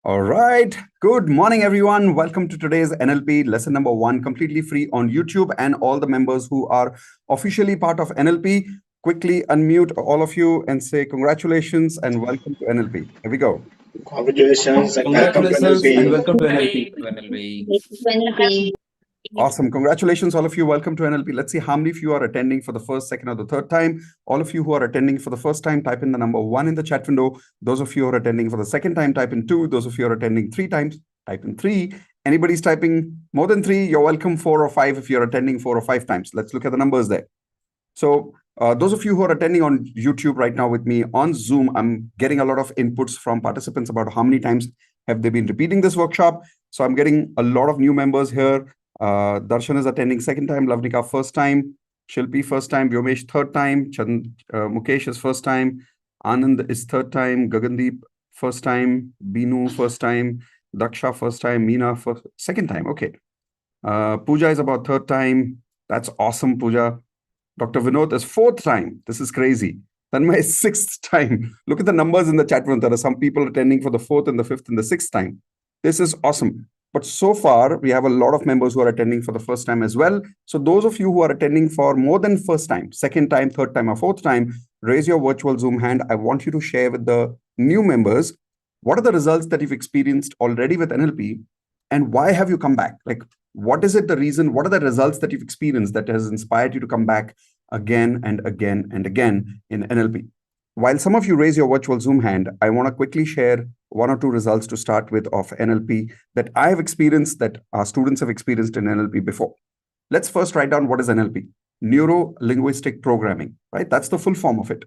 All right. Good morning, everyone. Welcome to today's NLP lesson number 1, completely free on YouTube. And all the members who are officially part of NLP, quickly unmute all of you and say congratulations and welcome to NLP. Here we go. Congratulations and welcome to Congratulations and NLP. welcome to NLP. Awesome. Congratulations, all of you. Welcome to NLP. Let's see how many of you are attending for the first, second, or the third time. All of you who are attending for the first time, type in the number 1 in the chat window. Those of you who are attending for the second time, type in 2. Those of you who are attending 3 times, type in 3. Anybody's typing more than 3, you're welcome. 4 or 5 if you're attending 4 or 5 times. Let's look at the numbers there. So those of you who are attending on YouTube right now with me on Zoom, I'm getting a lot of inputs from participants about how many times have they been repeating this workshop. So I'm getting a lot of new members here. Darshan is attending second time, Lavnika first time, Shilpi first time, Vyomesh third time, Mukesh is first time, Anand is third time, Gagandeep first time, Binu first time, Daksha first time, Meena second time. Okay. Pooja is about third time. That's awesome, Pooja. Dr. Vinod is fourth time. This is crazy. Tanmay is sixth time. Look at the numbers in the chat room. There are some people attending for the fourth and the fifth and the sixth time. This is awesome. But so far, we have a lot of members who are attending for the first time as well. So those of you who are attending for more than first time, second time, third time, or fourth time, raise your virtual Zoom hand. I want you to share with the new members what are the results that you've experienced already with NLP and why have you come back? Like, what is it the reason? What are the results that you've experienced that has inspired you to come back again and again and again in NLP? While some of you raise your virtual Zoom hand, I want to quickly share 1 or 2 results to start with of NLP that I have experienced, that our students have experienced in NLP before. Let's first write down what is NLP. Neuro-linguistic programming, right? That's the full form of it.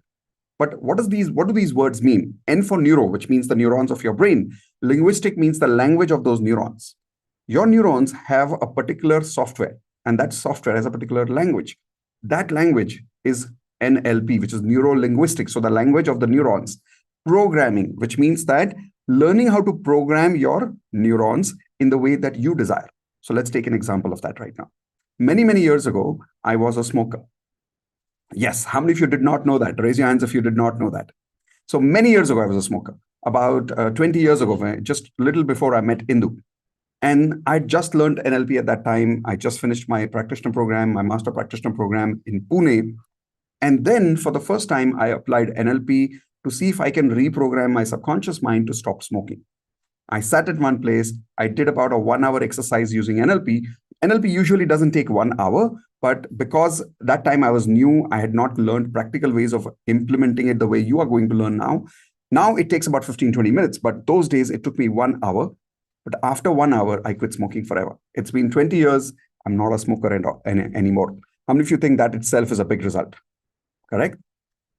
But what do these words mean? N for neuro, which means the neurons of your brain. Linguistic means the language of those neurons. Your neurons have a particular software, and that software has a particular language. That language is NLP, which is neuro-linguistic, so the language of the neurons. Programming, which means that learning how to program your neurons in the way that you desire. So let's take an example of that right now. Many, many years ago, I was a smoker. Yes, how many of you did not know that? Raise your hands if you did not know that. So many years ago, I was a smoker. About 20 years ago, just a little before I met Indu. And I just learned NLP at that time. I just finished my practitioner program, my master practitioner program in Pune. And then for the first time, I applied NLP to see if I can reprogram my subconscious mind to stop smoking. I sat at one place. I did about a 1-hour exercise using NLP. NLP usually doesn't take 1 hour, but because that time I was new, I had not learned practical ways of implementing it the way you are going to learn now. Now it takes about 15-20 minutes, but those days it took me 1 hour. But after 1 hour, I quit smoking forever. It's been 20 years. I'm not a smoker anymore. How many of you think that itself is a big result? Correct?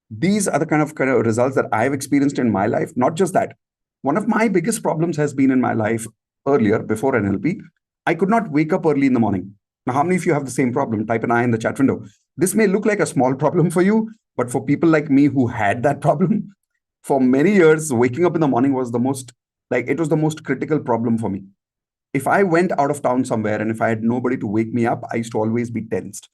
These are the kind of results that I've experienced in my life. Not just that. One of my biggest problems has been in my life earlier, before NLP, I could not wake up early in the morning. Now, how many of you have the same problem? Type an I in the chat window. This may look like a small problem for you, but for people like me who had that problem, for many years, waking up in the morning was the most critical problem for me. If I went out of town somewhere and if I had nobody to wake me up, I used to always be tensed.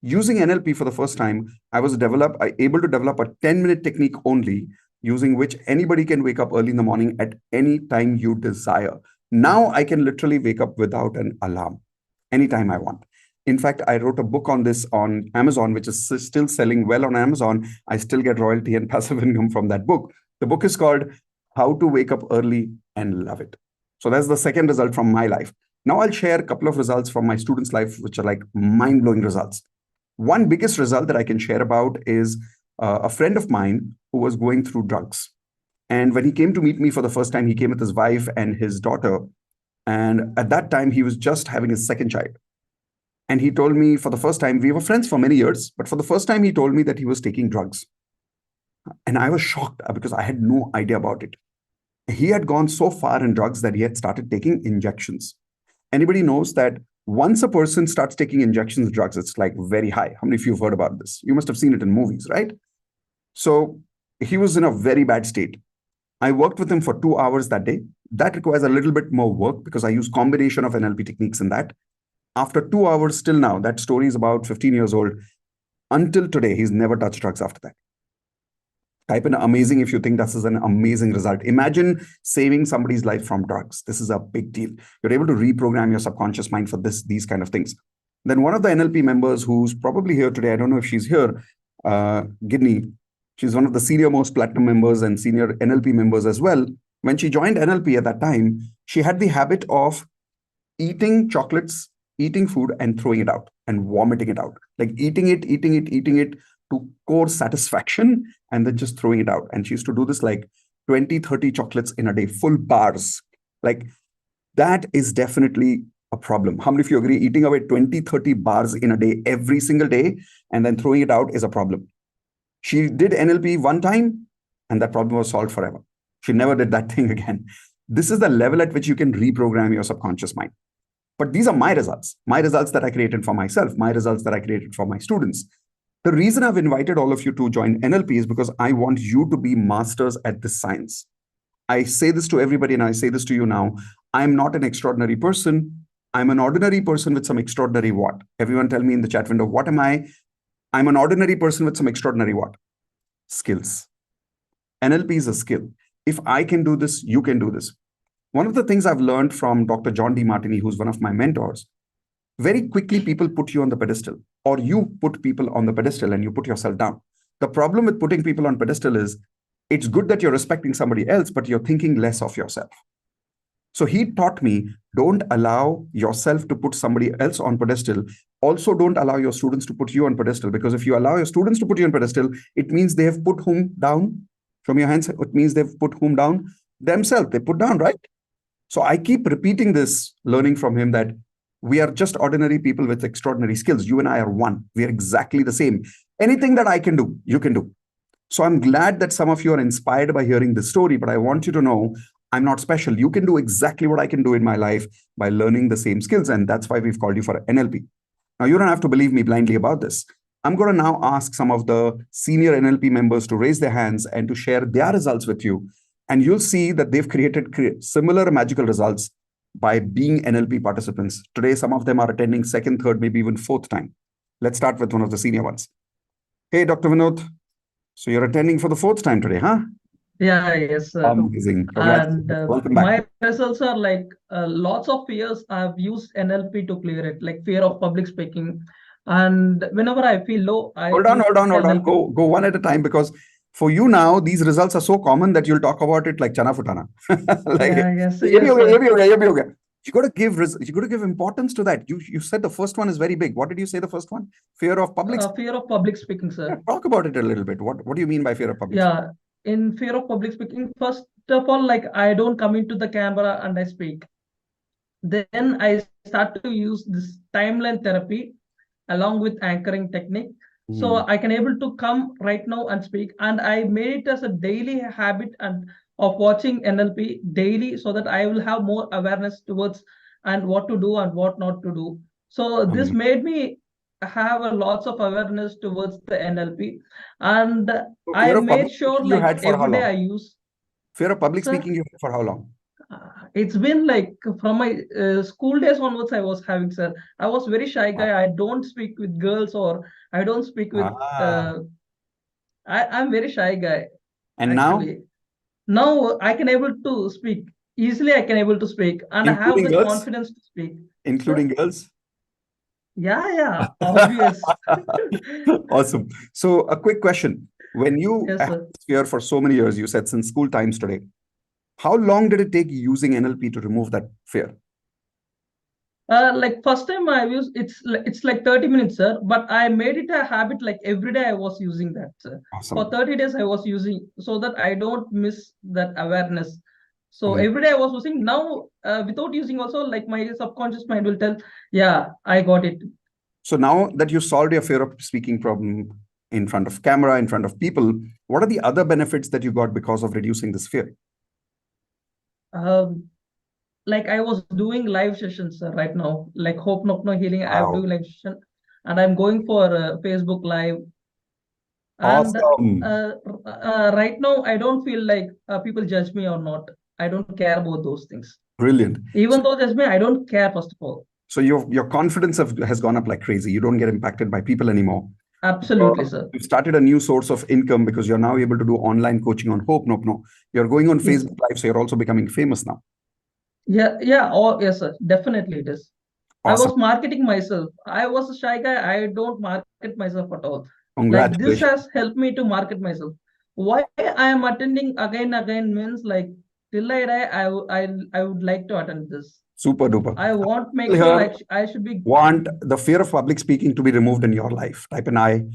Using NLP for the first time, I was able to develop a 10-minute technique only, using which anybody can wake up early in the morning at any time you desire. Now I can literally wake up without an alarm, anytime I want. In fact, I wrote a book on this on Amazon, which is still selling well on Amazon. I still get royalty and passive income from that book. The book is called How to Wake Up Early and Love It. So that's the second result from my life. Now I'll share a couple of results from my students' life, which are like mind-blowing results. One biggest result that I can share about is a friend of mine who was going through drugs. And when he came to meet me for the first time, he came with his wife and his daughter. And at that time, he was just having his second child. And he told me for the first time, we were friends for many years, but for the first time, he told me that he was taking drugs. And I was shocked because I had no idea about it. He had gone so far in drugs that he had started taking injections. Anybody knows that once a person starts taking injections of drugs, it's like very high. How many of you have heard about this? You must have seen it in movies, right? So he was in a very bad state. I worked with him for 2 hours that day. That requires a little bit more work because I use combination of NLP techniques in that. After 2 hours, still now, that story is about 15 years old. Until today, he's never touched drugs after that. Type in amazing if you think this is an amazing result. Imagine saving somebody's life from drugs. This is a big deal. You're able to reprogram your subconscious mind for these kind of things. Then one of the NLP members who's probably here today, I don't know if she's here, Gidney, she's one of the senior most platinum members and senior NLP members as well. When she joined NLP at that time, she had the habit of eating chocolates, eating food and throwing it out and vomiting it out, like eating it to core satisfaction and then just throwing it out. And she used to do this like 20, 30 chocolates in a day, full bars. Like that is definitely a problem. How many of you agree eating away 20, 30 bars in a day, every single day, and then throwing it out is a problem? She did NLP one time and that problem was solved forever. She never did that thing again. This is the level at which you can reprogram your subconscious mind. But these are my results that I created for myself, my results that I created for my students. The reason I've invited all of you to join NLP is because I want you to be masters at this science. I say this to everybody and I say this to you now. I'm not an extraordinary person. I'm an ordinary person with some extraordinary what? Everyone tell me in the chat window, what am I? I'm an ordinary person with some extraordinary what? Skills. NLP is a skill. If I can do this, you can do this. One of the things I've learned from Dr. John D. Martini, who's one of my mentors, very quickly people put you on the pedestal, or you put people on the pedestal and you put yourself down. The problem with putting people on pedestal is it's good that you're respecting somebody else, but you're thinking less of yourself. So he taught me, don't allow yourself to put somebody else on pedestal. Also, don't allow your students to put you on pedestal, because if you allow your students to put you on pedestal, it means they have put whom down? From your hands, it means they've put whom down? Themselves. They put down, right? So I keep repeating this, learning from him that we are just ordinary people with extraordinary skills. You and I are one. We are exactly the same. Anything that I can do, you can do. So I'm glad that some of you are inspired by hearing this story, but I want you to know I'm not special. You can do exactly what I can do in my life by learning the same skills. And that's why we've called you for NLP. Now, you don't have to believe me blindly about this. I'm going to now ask some of the senior NLP members to raise their hands and to share their results with you. And you'll see that they've created similar magical results by being NLP participants. Today, some of them are attending second, third, maybe even fourth time. Let's start with one of the senior ones. Hey, Dr. Vinod. So you're attending for the fourth time today, huh? Yeah, yes, sir. Amazing. And Welcome back. my results are like lots of fears. I've used NLP to clear it, like fear of public speaking. And whenever I feel low, Hold on. Go one at a time, because for you now, these results are so common that you'll talk about it like chana futana. Like, yes, ye bhi ho gaya. You got to give importance to that. You said the first one is very big. What did you say the first one? Fear of public speaking. Fear of public speaking, sir. Talk about it a little bit. What do you mean by fear of public speaking? In fear of public speaking, first of all, like I don't come into the camera and I speak. Then I start to use this timeline therapy along with anchoring technique. So I can able to come right now and speak, and I made it as a daily habit and of watching NLP daily, so that I will have more awareness towards and what to do and what not to do. So this made me have a lots of awareness towards the NLP, and I made sure like every day I use. Fear of public speaking you had for how long? It's been like from my school days onwards I was having, sir. I was very shy guy. I don't speak with girls, or I don't speak with I'm very shy guy. And actually. Now I can able to speak easily. I can able to speak, and including I have the confidence to speak. Including girls? Yeah, obvious. Awesome. So a quick question. When you have this fear for so many years, you said since school times today, how long did it take using NLP to remove that fear? Like first time I used, it's like 30 minutes, sir. But I made it a habit, like every day I was using that, sir. Awesome. For 30 days I was using, so that I don't miss that awareness. So every day I was using. Now without using also, like my subconscious mind will tell, yeah, I got it. So now that you solved your fear of speaking problem in front of camera, in front of people, what are the other benefits that you got because of reducing this fear? Like I was doing live sessions right now, like Hope No Healing. Wow. I'm doing live session, and I'm going for Facebook Live. Awesome. And right now, I don't feel like people judge me or not. I don't care about those things. Brilliant. Even though judge me, I don't care, first of all. So your confidence has gone up like crazy. You don't get impacted by people anymore. Absolutely, sir. You've started a new source of income because you're now able to do online coaching on Hope. No. You're going on Yes. Facebook Live, so you're also becoming famous now. Yeah. Oh, yes, sir. Definitely it is. I Awesome. was marketing myself. I was a shy guy. I don't market myself at all. Like this Congratulations. has helped me to market myself. Why I am attending again means like till I die, I would like to attend this. Super duper. I want make People sure here I should be want the fear of public speaking to be removed in your life. Type an I.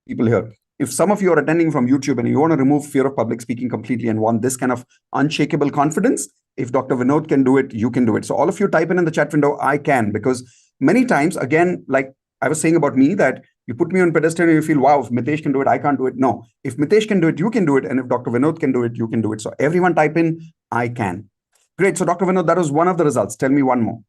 People here. If some of you are attending from YouTube and you want to remove fear of public speaking completely and want this kind of unshakable confidence, if Dr. Vinod can do it, you can do it. So all of you type in the chat window, I can, because many times, again, like I was saying about me, that you put me on pedestal and you feel, wow, if Mitesh can do it, I can't do it. No, if Mitesh can do it, you can do it. And if Dr. Vinod can do it, you can do it. So everyone type in, I can. Great. So Dr. Vinod, that was one of the results. Tell me one more.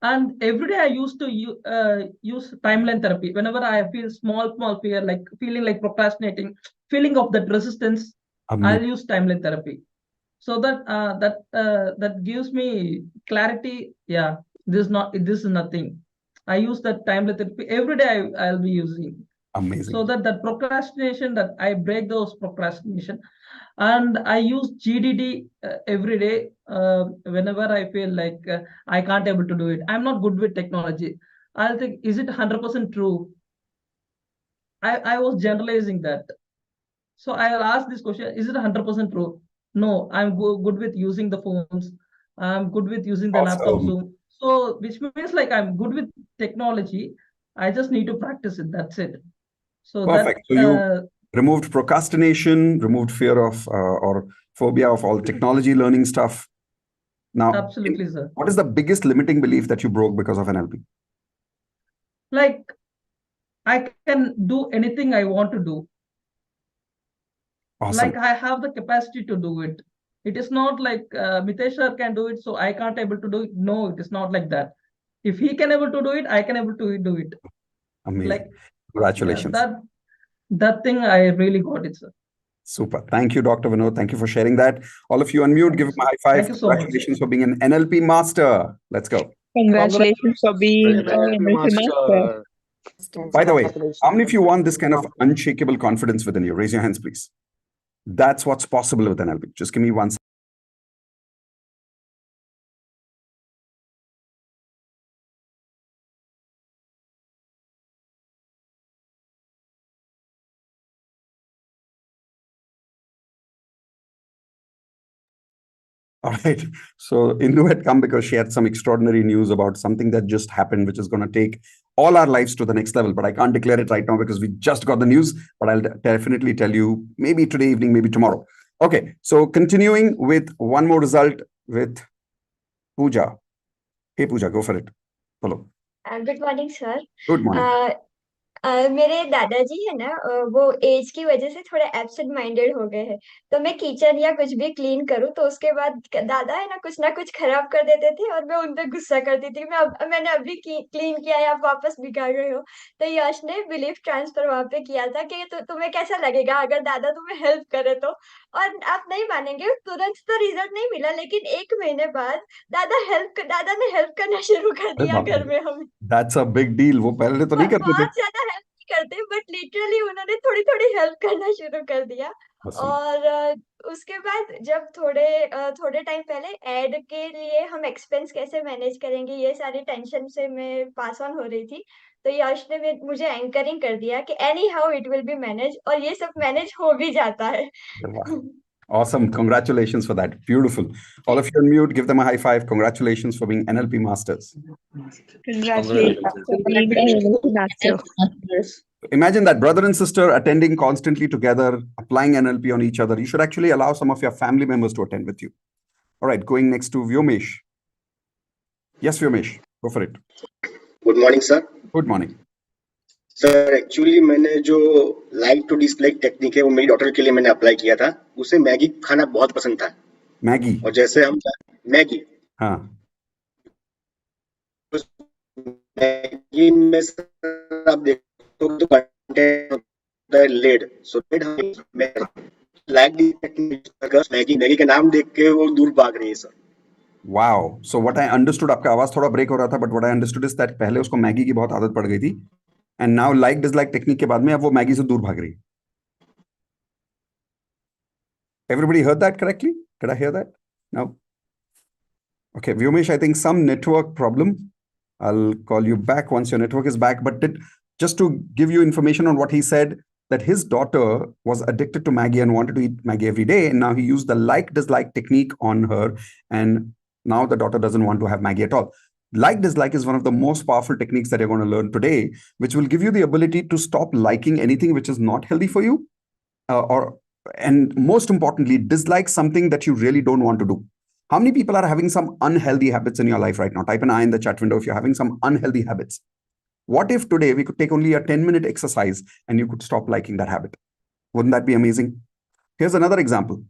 And every day I used to use timeline therapy whenever I feel small fear, like feeling like procrastinating, feeling of that resistance. I'll use timeline therapy, so that that gives me clarity. Yeah, this is nothing. I use that timeline therapy every day. I'll be using. Amazing. So that procrastination, that I break those procrastination. And I use GDD every day whenever I feel like I can't able to do it. I'm not good with technology. I'll think, is it 100% true? I was generalizing that. So I'll ask this question, is it 100% true? No, I'm good with using the phones. I'm good with using the laptop Awesome. Zoom. So which means like I'm good with technology. I just need to practice it. That's it. So Perfect. that So you removed procrastination, removed fear of or phobia of all technology learning stuff. Now, absolutely, sir. what is the biggest limiting belief that you broke because of NLP? Like I can do anything I want to do. Awesome. Like I have the capacity to do it. It is not like Mitesh sir can do it, so I can't able to do it. No, it is not like that. If he can able to do it, I can able to do it. Amazing. Like Congratulations. yeah, that thing I really got it, sir. Super. Thank you, Dr. Vinod. Thank you for sharing that. All of you unmute, give him a high five. Thank you so much. Congratulations for being an NLP master. Let's go. Congratulations for being an NLP master. By the way, how many of you want this kind of unshakable confidence within you? Raise your hands, please. That's what's possible with NLP. Just give me one second. All right. So Indu had come because she had some extraordinary news about something that just happened, which is going to take all our lives to the next level. But I can't declare it right now because we just got the news. But I'll definitely tell you maybe today evening, maybe tomorrow. Okay. So continuing with one more result with Pooja. Hey, Pooja, go for it. Hello. Good morning sir Good morning. मेरे दादाजी है ना वो as की वजह से थोड़े absent minded हो गए हैं। तो मैं किचन या कुछ भी क्लीन करूँ तो उसके बाद दादा है ना कुछ खराब कर देते थे और मैं उन पे गुस्सा करती थी। मैंने अभी क्लीन किया है, आप वापस बिगाड़ रहे हो। तो यश ने बिलीफ ट्रांसफर वहां पे किया था कि तुम्हें कैसा लगेगा अगर दादा तुम्हें हेल्प करे तो। और आप नहीं मानेंगे, तुरंत तो रिजल्ट नहीं मिला, लेकिन 1 महीने बाद दादा ने हेल्प करना शुरू कर दिया घर में हमें। That's a big deal. वो पहले तो नहीं करते थे। बहुत ज्यादा हेल्प नहीं करते, बट लिटरली उन्होंने थोड़ी थोड़ी हेल्प करना शुरू कर दिया। और उसके बाद जब थोड़े टाइम पहले एड के लिए हम एक्सपेंस कैसे मैनेज करेंगे, ये सारी टेंशन से मैं पास ऑन हो रही थी। तो यश ने मुझे एंकरिंग कर दिया कि any how it will be manage, और ये सब मैनेज हो भी जाता है। Awesome. Congratulations for that. Beautiful. All of you unmute, give them a high five. Congratulations for being NLP masters. Congratulations for being an NLP master. Imagine that brother and sister attending constantly together, applying NLP on each other. You should actually allow some of your family members to attend with you. All right, going next to Vyomesh. Yes, Vyomesh, go for it. Good morning, sir. Good morning. Sir actually मैंने जो like to dislike technique है वो मेरी daughter के लिए मैंने apply किया था। उसे मैगी खाना बहुत पसंद था। मैगी? और जैसे हम मैगी, हाँ, मैगी में सर आप देखो तो कंटेंट होता है लेड, सो लेड हम लाइक दी टेक्निक, मैगी के नाम देख के वो दूर भाग रही है sir. Wow. So what I understood, आपका आवाज थोड़ा ब्रेक हो रहा था, but what I understood is that पहले उसको मैगी की बहुत आदत पड़ गई थी, and now like dislike technique के बाद में अब वो मैगी से दूर भाग रही है. Everybody heard that correctly? Did I hear that? No. Okay, Vyumesh, I think some network problem. I'll call you back once your network is back. But just to give you information on what he said, that his daughter was addicted to Maggie and wanted to eat Maggie every day. And now he used the like-dislike technique on her. And now the daughter doesn't want to have Maggie at all. Like-dislike is one of the most powerful techniques that you're going to learn today, which will give you the ability to stop liking anything which is not healthy for you. And most importantly, dislike something that you really don't want to do. How many people are having some unhealthy habits in your life right now? Type an I in the chat window if you're having some unhealthy habits. What if today we could take only a 10-minute exercise and you could stop liking that habit? Wouldn't that be amazing? Here's another example.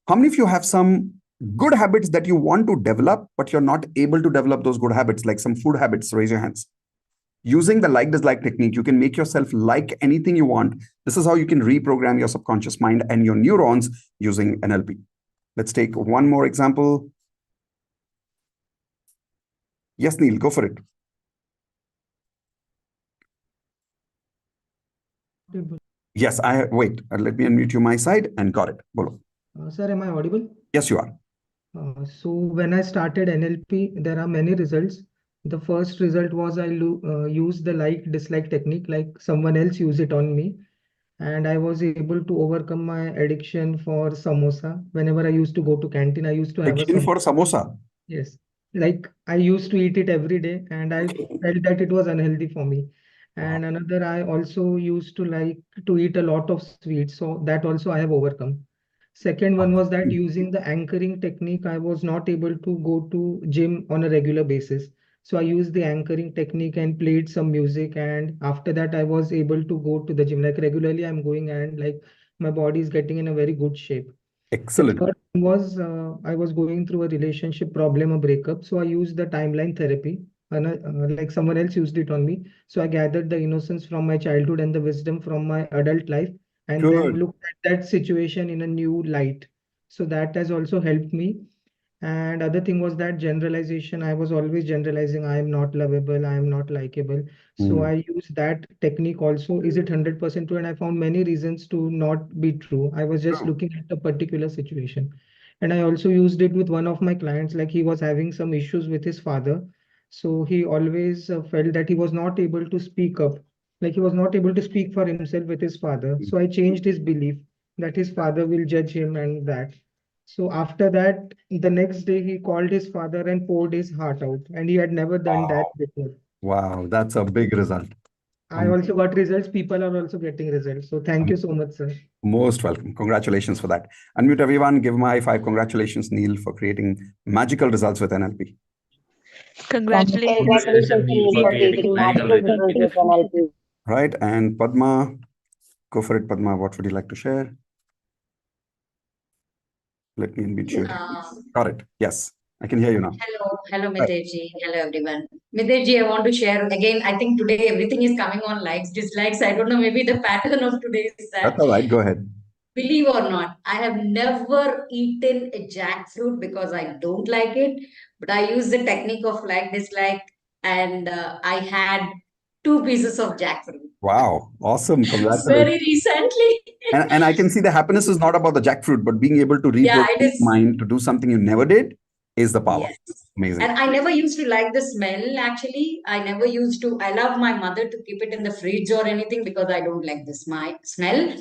How many of you have some good habits that you want to develop, but you're not able to develop those good habits, like some food habits? Raise your hands. Using the like-dislike technique, you can make yourself like anything you want. This is how you can reprogram your subconscious mind and your neurons using NLP. Let's take one more example. Yes, Neil, go for it. Yes, wait. Let me unmute you my side and got it. Bolo. Sir, am I audible? Yes, you are. So when I started NLP, there are many results. The first result was I used the like-dislike technique, like someone else used it on me. And I was able to overcome my addiction for samosa. Whenever I used to go to canteen, I used to have a Addiction for samosa. Yes, like I used to eat it every day, and I felt that it was unhealthy for me. And another, I also used to like to eat a lot of sweets, so that also I have overcome. Second one was that using the anchoring technique, I was not able to go to gym on a regular basis. So I used the anchoring technique and played some music, and after that, I was able to go to the gym. Like regularly, I'm going and like my body is getting in a very good shape. Excellent. The third one was I was going through a relationship problem, a breakup. So I used the timeline therapy, and like someone else used it on me. So I gathered the innocence from my childhood and the wisdom from my adult life, and then Good. looked at that situation in a new light. So that has also helped me. And other thing was that generalization. I was always generalizing, I am not lovable, I am not likable. So I use that technique also. Is it 100% true? And I found many reasons to not be true. I was just True. looking at a particular situation. And I also used it with one of my clients, like he was having some issues with his father. So he always felt that he was not able to speak up, like he was not able to speak for himself with his father. So I changed his belief that his father will judge him and that. So after that, the next day he called his father and poured his heart out, and he had never done that before. Wow, that's a big result. I also got results. People are also getting results. So thank you so much, sir. Most welcome. Congratulations for that. Unmute everyone. Give him a high five. Congratulations, Neil, for creating magical results with NLP. Congratulations, Neil, for creating magical results with NLP. Right. And Padma, go for it, Padma. What would you like to share? Let me unmute you. Got it. Yes, I can hear you now. Hello, Mitesh ji. Hello, everyone. Mitesh ji, I want to share again. I think today everything is coming on likes, dislikes. I don't know, maybe the pattern of today is that. That's all right. Go ahead. Believe or not, I have never eaten a jackfruit because I don't like it. But I use the technique of like, dislike, and I had 2 pieces of jackfruit. Wow. Awesome. Congratulations. Very recently. And I can see the happiness is not about the jackfruit, but being able to reprogram your mind to do something you never did is the power. Yes. Amazing. And I never used to like the smell, actually. I never used to. I love my mother to keep it in the fridge or anything because I don't like the smell.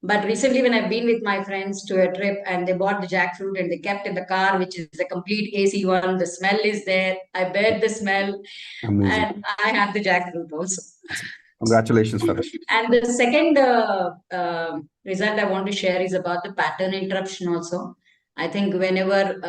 But recently, when I've been with my friends to a trip and they bought the jackfruit and they kept in the car, which is a complete AC one, the smell is there. I bear the smell. Amazing. And I have the jackfruit also. Awesome. Congratulations for that. And the second result I want to share is about the pattern interruption also. I think whenever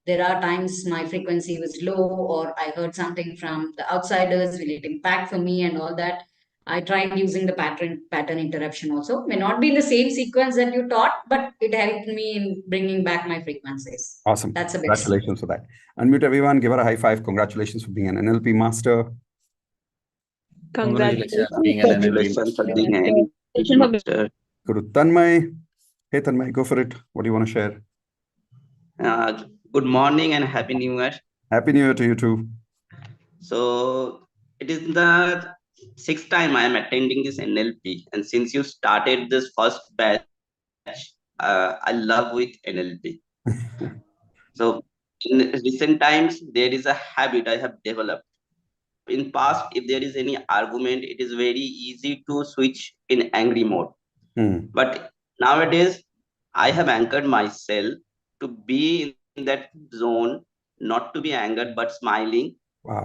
there are times my frequency was low or I heard something from the outsiders, will it impact for me and all that? I tried using the pattern interruption also. May not be in the same sequence that you taught, but it helped me in bringing back my frequencies. Awesome. That's a best. Congratulations for that. Unmute everyone. Give her a high five. Congratulations for being an NLP master. Congratulations for being an NLP master. Guru Tanmay. Hey Tanmay, go for it. What do you want to share? Good morning and Happy New Year. Happy New Year to you too. So it is the sixth time I am attending this NLP, and since you started this first batch, I love with NLP. So in recent times, there is a habit I have developed. In past, if there is any argument, it is very easy to switch in angry mode. But nowadays, I have anchored myself to be in that zone, not to be angered, but smiling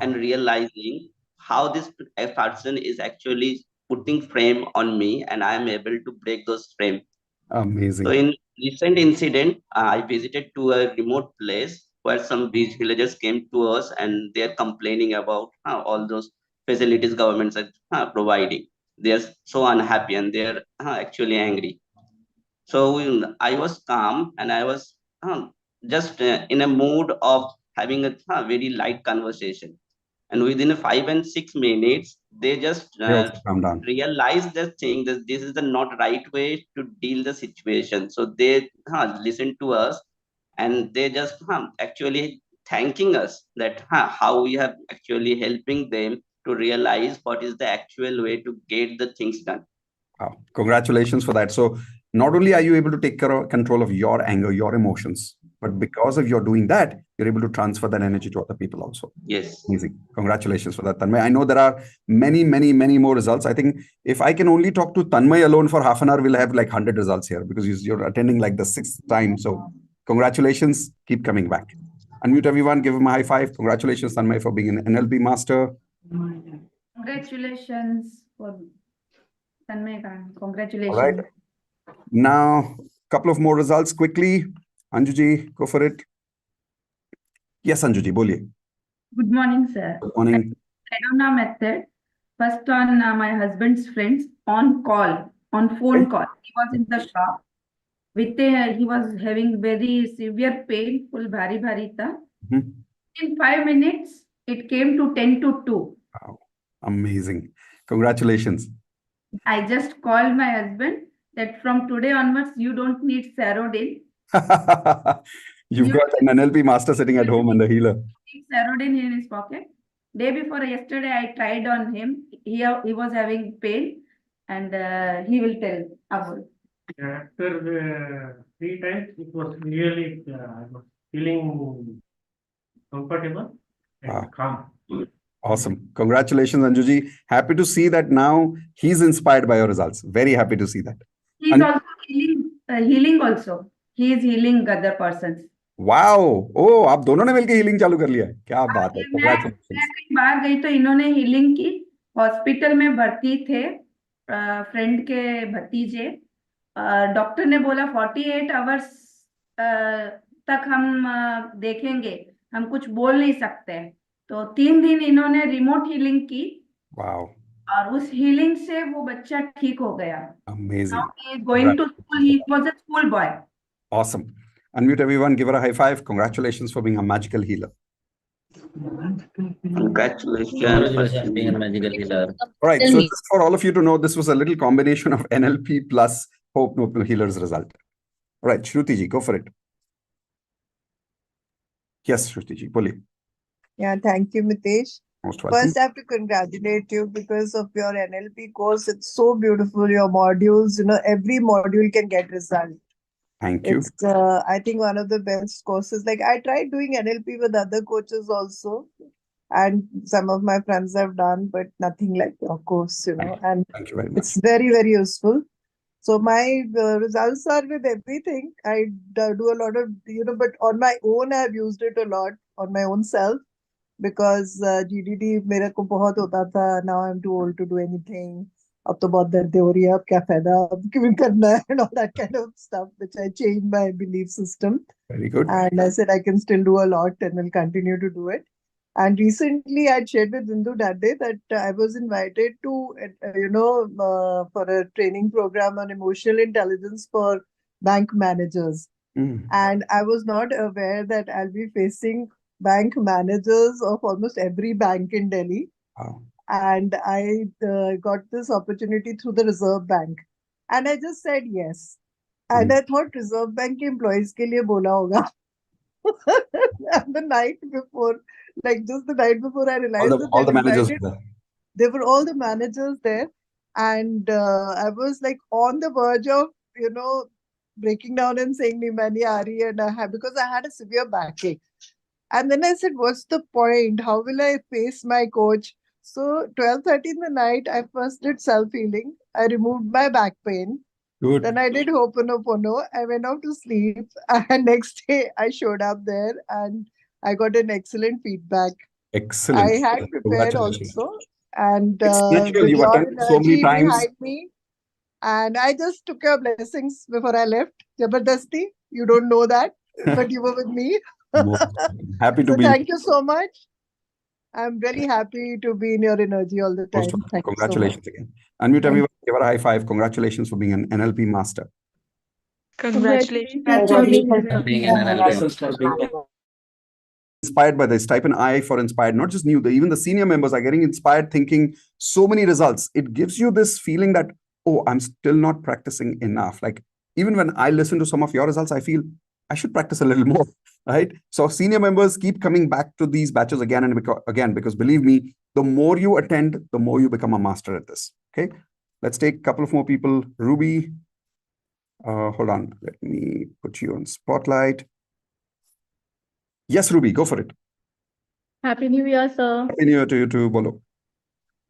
and realizing how this person is actually putting frame on me, and I am able to break those frame. Amazing. So in recent incident, I visited to a remote place where some villagers came to us and they are complaining about all those facilities governments are providing. They are so unhappy and they are actually angry. So I was calm and I was just in a mood of having a very light conversation. And within 5 and 6 minutes, they just They also calm down. realize the thing that this is the not right way to deal the situation. So they listen to us and they just actually thanking us that how we have actually helping them to realize what is the actual way to get the things done. Wow. Congratulations for that. So not only are you able to take control of your anger, your emotions, but because of your doing that, you're able to transfer that energy to other people also. Yes. Amazing. Congratulations for that, Tanmay. I know there are many, many, many more results. I think if I can only talk to Tanmay alone for half an hour, we'll have like 100 results here because you're attending like the 6th time. So congratulations. Keep coming back. Unmute everyone. Give him a high five. Congratulations, Tanmay, for being an NLP master. Congratulations for Tanmay. Congratulations. All right. Now, couple of more results quickly. Anjuji, go for it. Yes, Anjuji, boliye. Good morning, sir. Good morning. Sedona method. First on my husband's friends on call, on phone call. He was in the shop. He was having very severe pain, full bhari tha. In 5 minutes, it came to 10 to 2. Wow. Amazing. Congratulations. I just called my husband that from today onwards, you don't need Sarodin. You've got an NLP master sitting at home and a healer. Sarodin in his pocket. Day before yesterday, I tried on him. He was having pain, and he will tell Abul. After 3 times, it was really I was feeling comfortable and calm. Awesome. Congratulations, Anjuji. Happy to see that now he's inspired by your results. Very happy to see that. He's also healing also. He is healing other persons. Wow. Oh, आप दोनों ने मिलके healing चालू कर लिया है. क्या बात है. Congratulations. मैं कई बार गई तो इन्होंने healing की. हॉस्पिटल में भर्ती थे फ्रेंड के भतीजे. डॉक्टर ने बोला 48 आवर्स तक हम देखेंगे, हम कुछ बोल नहीं सकते. तो 3 दिन इन्होंने रिमोट हीलिंग की. Wow. और उस हीलिंग से वो बच्चा ठीक हो गया. Amazing. Now he is going to school. He was a school boy. Awesome. Unmute everyone. Give her a high five. Congratulations for being a magical healer. Congratulations for being a magical healer. All right. So just for all of you to know, this was a little combination of NLP plus Hope Noble Healer's result. All right. Shruti ji, go for it. Yes, Shruti ji, boliye. Yeah, thank you, Mitesh. Most welcome. First, I have to congratulate you because of your NLP course. It's so beautiful. Your modules, every module can get result. Thank you. It's, I think, one of the best courses. Like I tried doing NLP with other coaches also, and some of my friends have done, but nothing like your course, And thank you very much. It's very, very useful. So my results are with everything. I do a lot of, but on my own, I have used it a lot on my own self. Because GDD मेरे को बहुत होता था. Now I'm too old to do anything. अब तो बहुत दर्द हो रही है. अब क्या फायदा? अब क्यों करना है? And all that kind of stuff, which I changed my belief system. Very good. And I said I can still do a lot and will continue to do it. And recently I shared with Bindu that day that I was invited to, for a training program on emotional intelligence for bank managers. And I was not aware that I'll be facing bank managers of almost every bank in Delhi. Wow. And I got this opportunity through the Reserve Bank. And I just said yes. And I thought Reserve Bank employees ke liye bola hoga. And the night before, like just the night before, I All realized the that all the they've managers invited, were there. there were all the managers there. And I was like on the verge of, breaking down and saying, "Nahi, main nahi aa rahi," and because I had a severe backache. And then I said, what's the point? How will I face my coach? So 12:30 in the night, I first did self-healing. I removed my back pain. Good. Then I did Ho'oponopono. I went off to sleep. And next day I showed up there and I got an excellent feedback. Excellent. I had prepared Congratulations. also. And It's natural. with You've your attended so many energy times. behind me. And I just took your blessings before I left. Jabardasti. You don't know that, but you were with me. Most happy to So be. thank you so much. I'm really happy to be in your energy all the Most time. welcome. Thank you so much. Congratulations again. Unmute Thank everyone. Give her a high five. Congratulations for being an NLP master. Congratulations. Congratulations. Being an NLP. Inspired by this, type an I for inspired. Not just even the senior members are getting inspired, thinking so many results. It gives you this feeling that, oh, I'm still not practicing enough. Like even when I listen to some of your results, I feel I should practice a little more, right? So senior members keep coming back to these batches again and again, because believe me, the more you attend, the more you become a master at this. Okay, let's take a couple of more people. Ruby, hold on, let me put you on spotlight. Yes, Ruby, go for it. Happy New Year, sir. Happy New Year to you too, Bolo.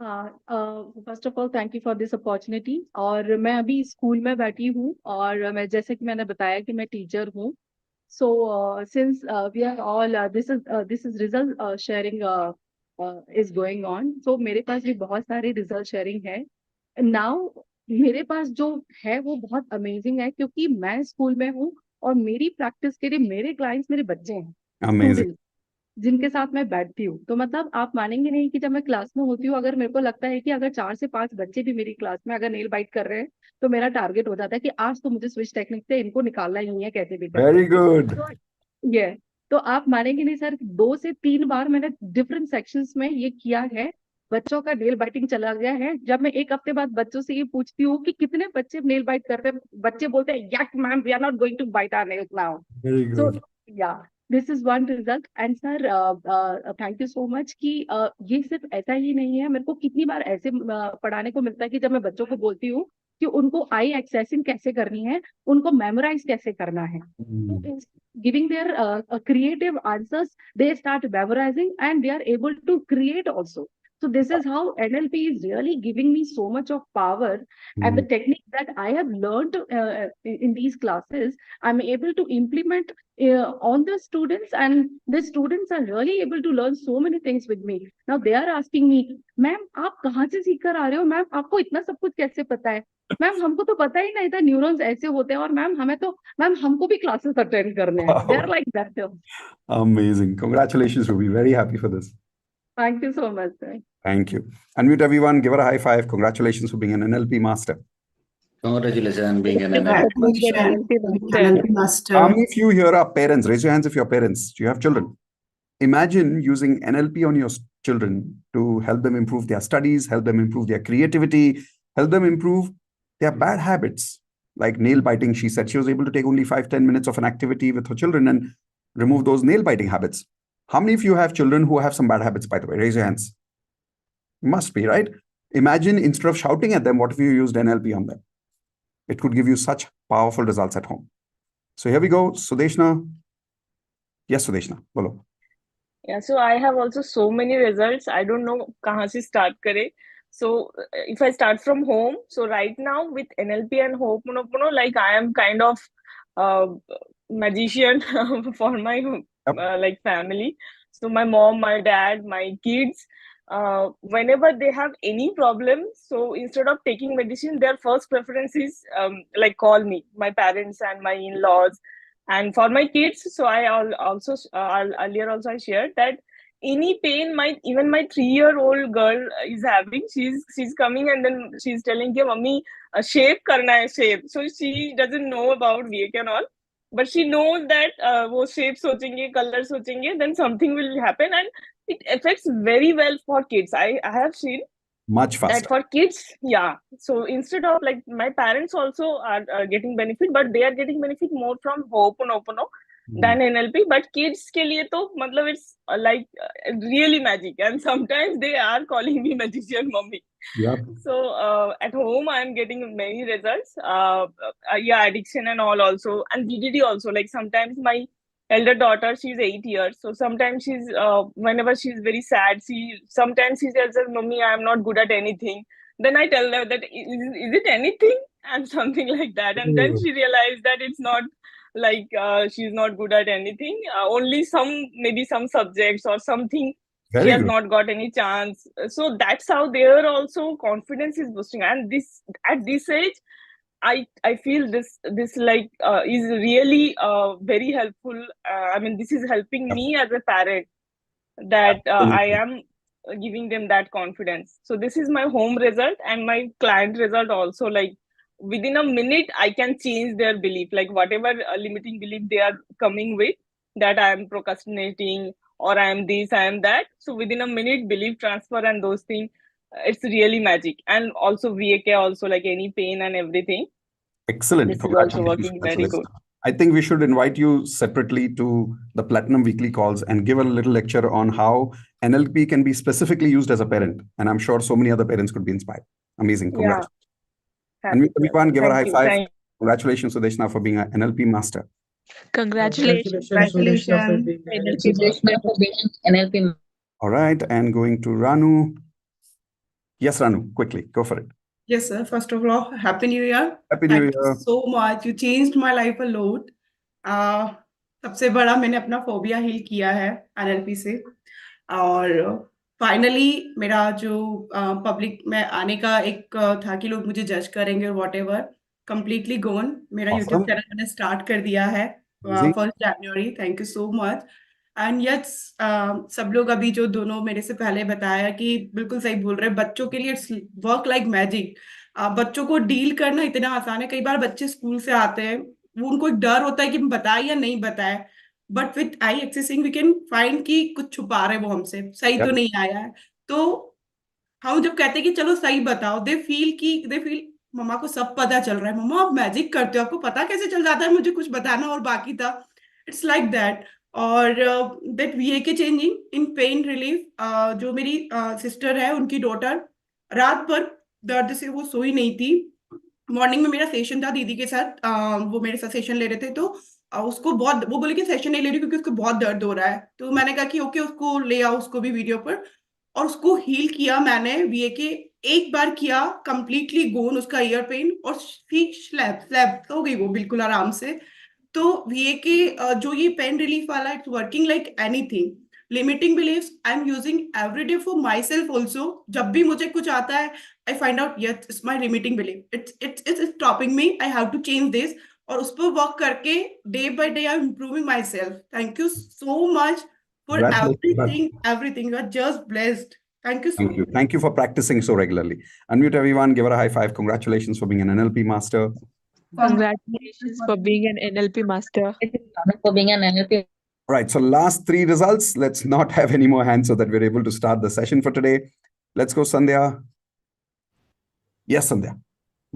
First of all thank you for this opportunity. और मैं अभी school में बैठी हूँ और मैं जैसे कि मैंने बताया कि मैं टीचर हूँ। So since we are all this is result sharing is going on. So मेरे पास भी बहुत सारे रिजल्ट शेयरिंग है नाउ। मेरे पास जो है वो बहुत अमेजिंग है क्योंकि मैं स्कूल में हूँ और मेरी प्रैक्टिस के लिए मेरे क्लाइंट्स मेरे बच्चे हैं, स्टूडेंट्स जिनके साथ मैं बैठती हूँ। तो मतलब आप मानेंगे नहीं कि जब मैं क्लास में होती हूँ, अगर मेरे को लगता है कि अगर 4 से 5 बच्चे भी मेरी क्लास में अगर नेल बाइट कर रहे हैं तो मेरा टारगेट हो जाता है कि आज तो मुझे स्विच टेक्निक से इनको निकालना ही है कैसे भी करके। Very good. ये तो आप मानेंगे नहीं सर, 2 से 3 बार मैंने डिफरेंट सेक्शंस में ये किया है। बच्चों का नेल बाइटिंग चला गया है। जब मैं एक हफ्ते बाद बच्चों से ये पूछती हूँ कि कितने बच्चे नेल बाइट करते हैं, बच्चे बोलते हैं yes ma'am we are not going to bite our nails now. Very so good. Yeah this is one result. And sir thank you so much कि ये सिर्फ ऐसा ही नहीं है। मेरे को कितनी बार ऐसे पढ़ाने को मिलता है कि जब मैं बच्चों को बोलती हूँ कि उनको आई एक्सेसिंग कैसे करनी है, उनको मेमोराइज कैसे करना है, तो giving their creative answers, they start memorizing and they are able to create also. So this is how NLP is really giving me so much of power. And the technique that I have learned in these classes, I'm able to implement on the students, and the students are really able to learn so many things with me. Now they are asking me, ma'am आप कहाँ से सीख कर आ रहे हो, ma'am आपको इतना सब कुछ कैसे पता है, मैम हमको तो पता ही नहीं था न्यूरॉन्स ऐसे होते हैं, और मैम हमें तो मैम हमको भी क्लासेस अटेंड करने हैं। They are like that. Amazing. Congratulations, Ruby. Very happy for this. Thank you so much, sir. Thank you. Unmute everyone. Give her a high five. Congratulations for being an NLP master. Congratulations on being an NLP How many of you here are parents? Raise your hands if you're parents. Do you have children? Imagine using NLP on your children to help them improve their studies, help them improve their creativity, help them improve their bad habits. Like nail biting, she said she was able to take only 5-10 minutes of an activity with her children and remove those nail biting habits. How many of you have children who have some bad habits, by the way? Raise your hands. Must be, right? Imagine instead of shouting at them, what if you used NLP on them? It could give you such powerful results at home. So here we go. Sudeshna. Yes, Sudeshna. Bolo. Yeah, so I have also so many results. I don't know kahan se start kare. So if I start from home, so right now with NLP and Ho'oponopono, like I am kind of magician for my like family. So my mom, my dad, my kids, whenever they have any problem, so instead of taking medicine, their first preference is like call me, my parents and my in-laws. And for my kids, so I also earlier also I shared that any pain might even my 3-year-old girl is having, she's coming and then she's telling कि mummy shape करना है shape. So she doesn't know about VK and all, but she knows that वो shape सोचेंगे, color सोचेंगे, then something will happen, and it affects very well for kids. I have seen much faster that for kids. Yeah, so instead of like my parents also are getting benefit, but they are getting benefit more from Ho'oponopono. than NLP. But kids के लिए तो मतलब it's like really magic, and sometimes they are calling me magician mommy. Yeah. So at home I am getting many results. Yeah, addiction and all also, and DDD also. Like sometimes my elder daughter, she's 8 years, so sometimes she's whenever she's very sad, sometimes she says, "Mommy, I am not good at anything." Then I tell her that is it anything, and something like that, and then she realized that it's not like she's not good at anything. Only maybe some subjects or something she Very has good. not got any chance. So that's how their also confidence is boosting, and this at this age I feel this like is really very helpful. I mean, this is helping me as a parent, that I am giving them that confidence. So this is my home result and my client result also. Like within a minute I can change their belief, like whatever limiting belief they are coming with, that I am procrastinating or I am this, I am that. So within a minute, belief transfer and those things, it's really magic. And also VAK also, like any pain and everything, Excellent. this is also Congratulations. working very good. I think we should invite you separately to the Platinum Weekly Calls and give a little lecture on how NLP can be specifically used as a parent. And I'm sure so many other parents could be inspired. Amazing. Congratulations. And we can't give her a high five. Congratulations, Sudeshna, for being an NLP master. Congratulations. Congratulations, NLP. All right. And going to Ranu. Yes, Ranu, quickly. Go for it. Yes, sir. First of all, Happy New Year. Happy New Thank Year. you so much. You changed my life a lot. सबसे बड़ा मैंने अपना phobia heal किया है NLP से, और finally मेरा जो पब्लिक में आने का एक था कि लोग मुझे जज करेंगे और व्हाटएवर, कंप्लीटली गोन. मेरा यूट्यूब चैनल मैंने स्टार्ट कर दिया है 1 जनवरी. Thank you so much. And yes, सब लोग अभी जो दोनों मेरे से पहले बताया कि बिल्कुल सही बोल रहे हैं, बच्चों के लिए इट्स वर्क लाइक मैजिक. बच्चों को डील करना इतना आसान है. कई बार बच्चे स्कूल से आते हैं, वो उनको एक डर होता है कि बताए या नहीं बताए, but with eye accessing we can find कि कुछ छुपा रहे वो हमसे, सही तो नहीं आया है. तो हम जब कहते हैं कि चलो सही बताओ, दे फील मम्मा को सब पता चल रहा है, मम्मा आप मैजिक करते हो, आपको पता कैसे चल जाता है मुझे कुछ बताना और बाकी था. It's like that. और that VAK changing in pain relief. जो मेरी सिस्टर है, उनकी डॉटर रात भर दर्द से वो सोई नहीं थी. मॉर्निंग में मेरा सेशन था दीदी के साथ, वो मेरे साथ सेशन ले रहे थे, तो उसको बहुत, वो बोले कि सेशन नहीं ले रही क्योंकि उसको बहुत दर्द हो रहा है. तो मैंने कहा कि ओके, उसको ले आओ, उसको भी वीडियो पर, और उसको हील किया मैंने. VAK एक बार किया, कंप्लीटली गोन उसका ईयर पेन, और स्लैब हो गई वो बिल्कुल आराम से. तो VAK जो ये पेन रिलीफ वाला, it's working like anything. Limiting beliefs I am using everyday for myself also. जब भी मुझे कुछ आता है, I find out yes it's my limiting belief, it's stopping me, I have to change this. और उस पर वर्क करके day by day I am improving myself. Thank you so much for everything. You are just blessed. Thank you so much. Thank you for practicing so regularly. Unmute everyone, give her a high five. Congratulations for being an NLP master. Congratulations for being an NLP master. For being an NLP. Right. So last 3 results. Let's not have any more hands so that we're able to start the session for today. Let's go, Sandhya. Yes, Sandhya.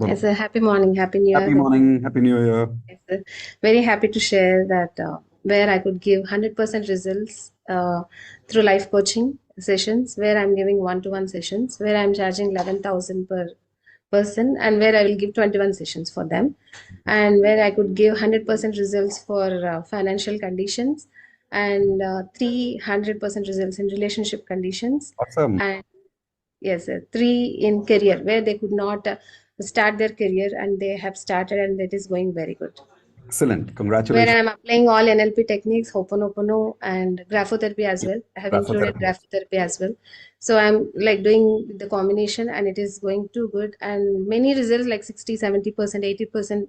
Yes, sir. Happy morning. Happy New Year. Happy morning. Happy New Year. Yes, sir. Very happy to share that where I could give 100% results through life coaching sessions, where I'm giving 1-to-1 sessions, where I'm charging 11,000 per person, and where I will give 21 sessions for them, and where I could give 100% results for financial conditions, and 300% results in relationship conditions. Awesome. And yes, sir, 3 in career, where they could not start their career and they have started, and that is going very good. Excellent. Congratulations. Where I am applying all NLP techniques, Ho'oponopono and graphotherapy as well. I have included graphotherapy as well. So I'm like doing the combination, and it is going too good. And many results, like 60, 70%, 80%,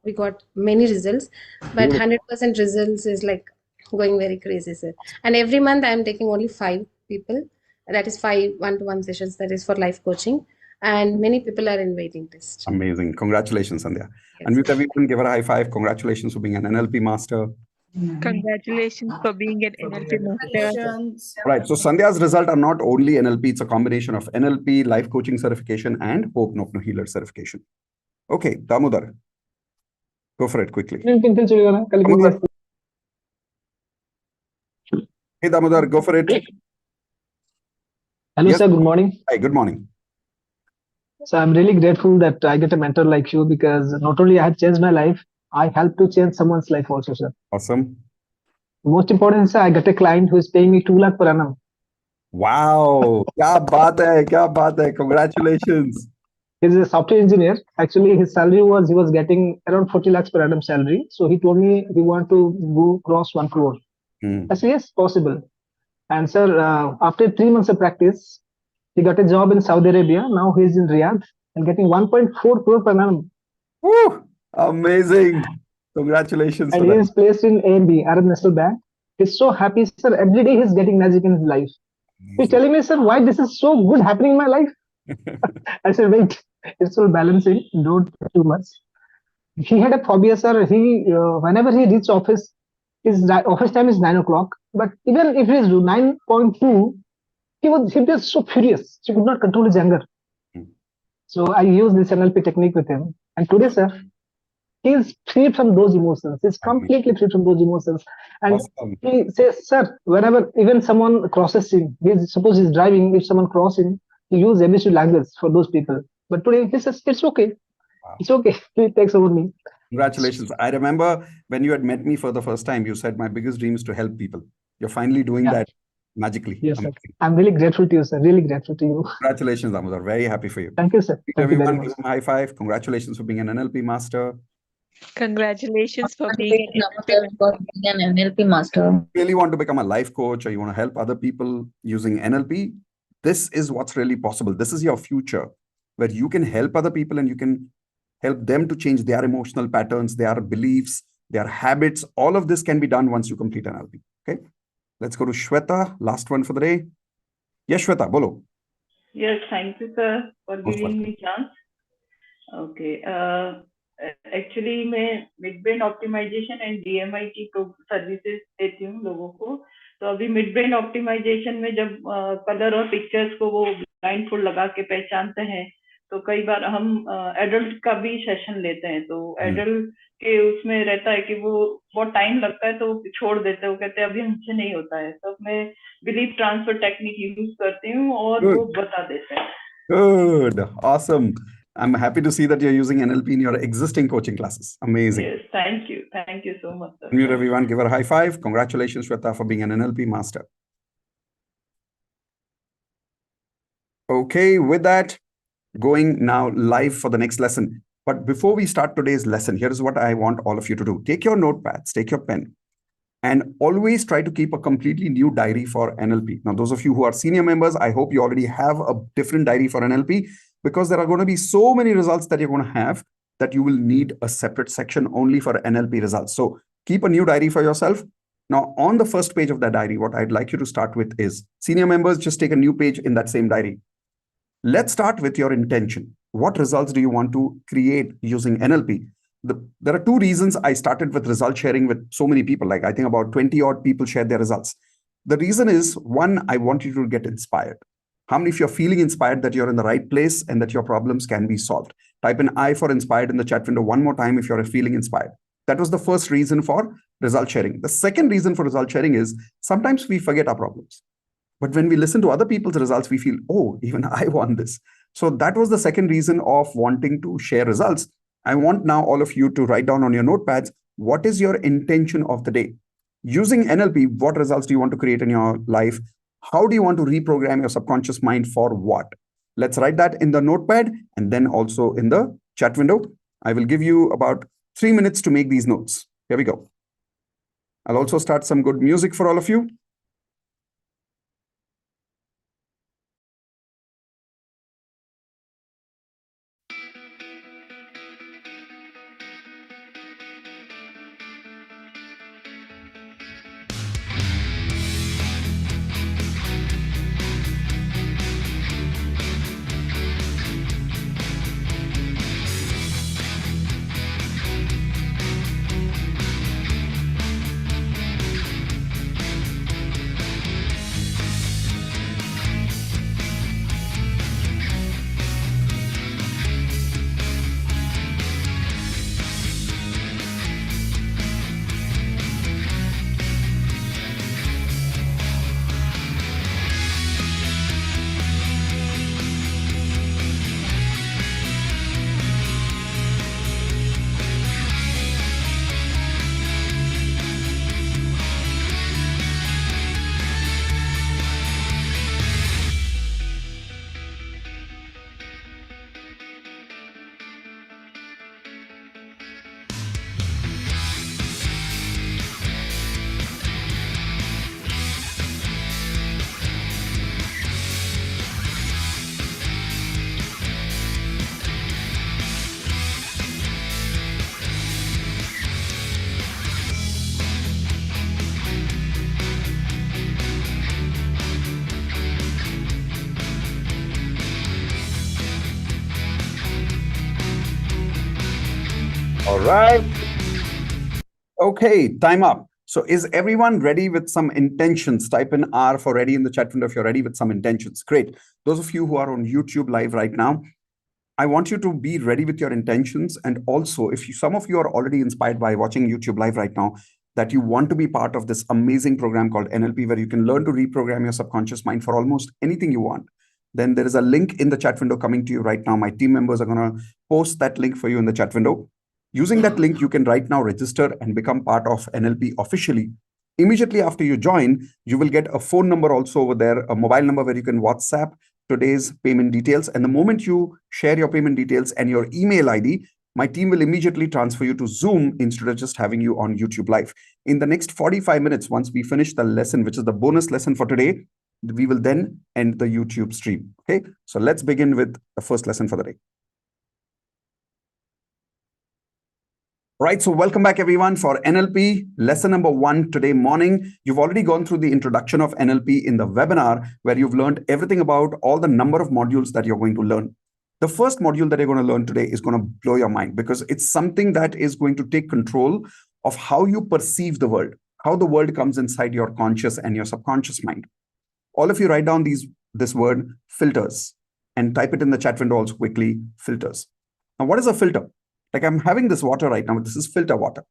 we got many results. But 100% results is like going very crazy, sir. And every month I'm taking only 5 people. That is 5 1-to-1 sessions. That is for life coaching. And many people are in waiting list. Amazing. Congratulations, Sandhya. And with everyone, give her a high five. Congratulations for being an NLP master. Congratulations for being an NLP master. Right. So Sandhya's result are not only NLP, it's a combination of NLP, life coaching certification, and Ho'oponopono healer certification. Okay, Damodar. Go for it quickly. Damodar. Hey, Damodar, go for it. Hello, Yes. sir. Good morning. Hi, good morning. So I'm really grateful that I get a mentor like you because not only I have changed my life, I help to change someone's life also, sir. Awesome. Most important, sir, I got a client who is paying me 2 lakh per annum. Wow. क्या बात है, क्या बात है. Congratulations. He's a software engineer. Actually, his salary was he was getting around 40 lakhs per annum salary. So he told me we want to go cross 1 crore. I said yes, possible. And sir, after 3 months of practice, he got a job in Saudi Arabia. Now he's in Riyadh and getting 1.4 crore per annum. Woo! Amazing. Congratulations And for he that. is placed in ANB, Arab National Bank. He's so happy, sir. Every day he's getting magic in his life. He's telling me, sir, why this is so good happening in my life. I said, wait, it's all balancing. Don't do too much. He had a phobia, sir. He whenever he reaches office, his office time is 9 o'clock. But even if it is 9:2, he was so furious. He could not control his anger. So I used this NLP technique with him. And today, sir, he is free from those emotions. He's completely free from those emotions. And Awesome. he says, sir, whenever even someone crosses him, suppose he's driving, if someone crosses him, he uses ABC language for those people. But today he says, it's okay. It's okay. He takes over me. Congratulations. I remember when you had met me for the first time, you said my biggest dream is to help people. You're finally doing Yeah. that magically. Yes, sir. Amazing. I'm really grateful to you, sir. Really grateful to you. Congratulations, Damodar. Very happy for you. Thank you, sir. Please, Thank you very everyone, much. give him a high five. Congratulations for being an NLP master. Congratulations for being an NLP master. Really want to become a life coach or you want to help other people using NLP, this is what's really possible. This is your future where you can help other people and you can help them to change their emotional patterns, their beliefs, their habits. All of this can be done once you complete NLP. Okay. Let's go to Shweta, last one for the day. Yes, Shweta, bolo. Yes, thank you, sir, for Most giving me chance. Okay. Actually, मैं mid brain optimisation and DMI की services देती हूँ लोगों को. तो अभी mid brain optimisation में जब कलर और पिक्चर्स को वो ब्लाइंड फोल्ड लगा के पहचानते हैं, तो कई बार हम एडल्ट का भी सेशन लेते हैं. तो एडल्ट के उसमें रहता है कि वो बहुत टाइम लगता है तो छोड़ देते हैं. वो कहते हैं अभी हमसे नहीं होता है. तो मैं बिलीफ ट्रांसफर टेक्निक यूज करती हूँ और वो बता देते हैं. Good. Awesome. I'm happy to see that you're using NLP in your existing coaching classes. Amazing. Yes, thank you. Thank you so much, sir. Unmute everyone. Give her a high five. Congratulations, Shweta, for being an NLP master. Okay, with that, going now live for the next lesson. But before we start today's lesson, here's what I want all of you to do. Take your notepads, take your pen, and always try to keep a completely new diary for NLP. Now, those of you who are senior members, I hope you already have a different diary for NLP because there are going to be so many results that you're going to have that you will need a separate section only for NLP results. So keep a new diary for yourself. Now, on the first page of that diary, what I'd like you to start with is senior members, just take a new page in that same diary. Let's start with your intention. What results do you want to create using NLP? There are two reasons I started with result sharing with so many people. Like I think about 20 odd people shared their results. The reason is, one, I want you to get inspired. How many of you are feeling inspired that you're in the right place and that your problems can be solved? Type in I for inspired in the chat window one more time if you're feeling inspired. That was the first reason for result sharing. The second reason for result sharing is sometimes we forget our problems. But when we listen to other people's results, we feel, oh, even I want this. So that was the second reason of wanting to share results. I want now all of you to write down on your notepads, what is your intention of the day? Using NLP, what results do you want to create in your life? How do you want to reprogram your subconscious mind for what? Let's write that in the notepad and then also in the chat window. I will give you about 3 minutes to make these notes. Here we go. I'll also start some good music for all of you. right. Okay, time up. So is everyone ready with some intentions? Type in R for ready in the chat window if you're ready with some intentions. Great. Those of you who are on YouTube live right now, I want you to be ready with your intentions. And also, if some of you are already inspired by watching YouTube live right now, that you want to be part of this amazing program called NLP, where you can learn to reprogram your subconscious mind for almost anything you want, then there is a link in the chat window coming to you right now. My team members are going to post that link for you in the chat window. Using that link, you can right now register and become part of NLP officially. Immediately after you join, you will get a phone number also over there, a mobile number where you can WhatsApp today's payment details. And the moment you share your payment details and your email ID, my team will immediately transfer you to Zoom instead of just having you on YouTube live. In the next 45 minutes, once we finish the lesson, which is the bonus lesson for today, we will then end the YouTube stream. Okay, so let's begin with the first lesson for the day. Right, so welcome back everyone for NLP lesson number 1 today morning. You've already gone through the introduction of NLP in the webinar where you've learned everything about all the number of modules that you're going to learn. The first module that you're going to learn today is going to blow your mind because it's something that is going to take control of how you perceive the world, how the world comes inside your conscious and your subconscious mind. All of you write down this word filters and type it in the chat window also quickly, filters. Now, what is a filter? Like I'm having this water right now, this is filter water.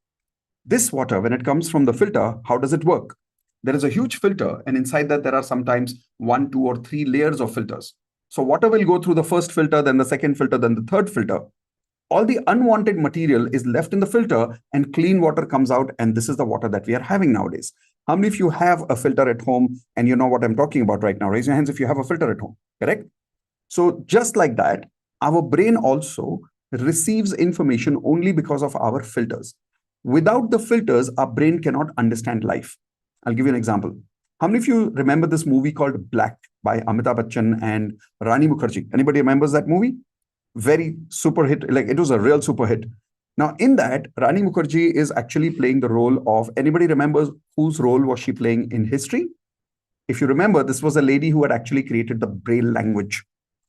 This water, when it comes from the filter, how does it work? There is a huge filter and inside that there are sometimes 1, 2, or 3 layers of filters. So water will go through the first filter, then the second filter, then the third filter. All the unwanted material is left in the filter and clean water comes out, and this is the water that we are having nowadays. How many of you have a filter at home and you know what I'm talking about right now? Raise your hands if you have a filter at home, correct? So just like that, our brain also receives information only because of our filters. Without the filters, our brain cannot understand life. I'll give you an example. How many of you remember this movie called Black by Amitabh Bachchan and Rani Mukherjee? Anybody remembers that movie? Very super hit, like it was a real super hit. Now in that, Rani Mukherjee is actually playing the role of, anybody remembers whose role was she playing in history? If you remember, this was a lady who had actually created the Braille language.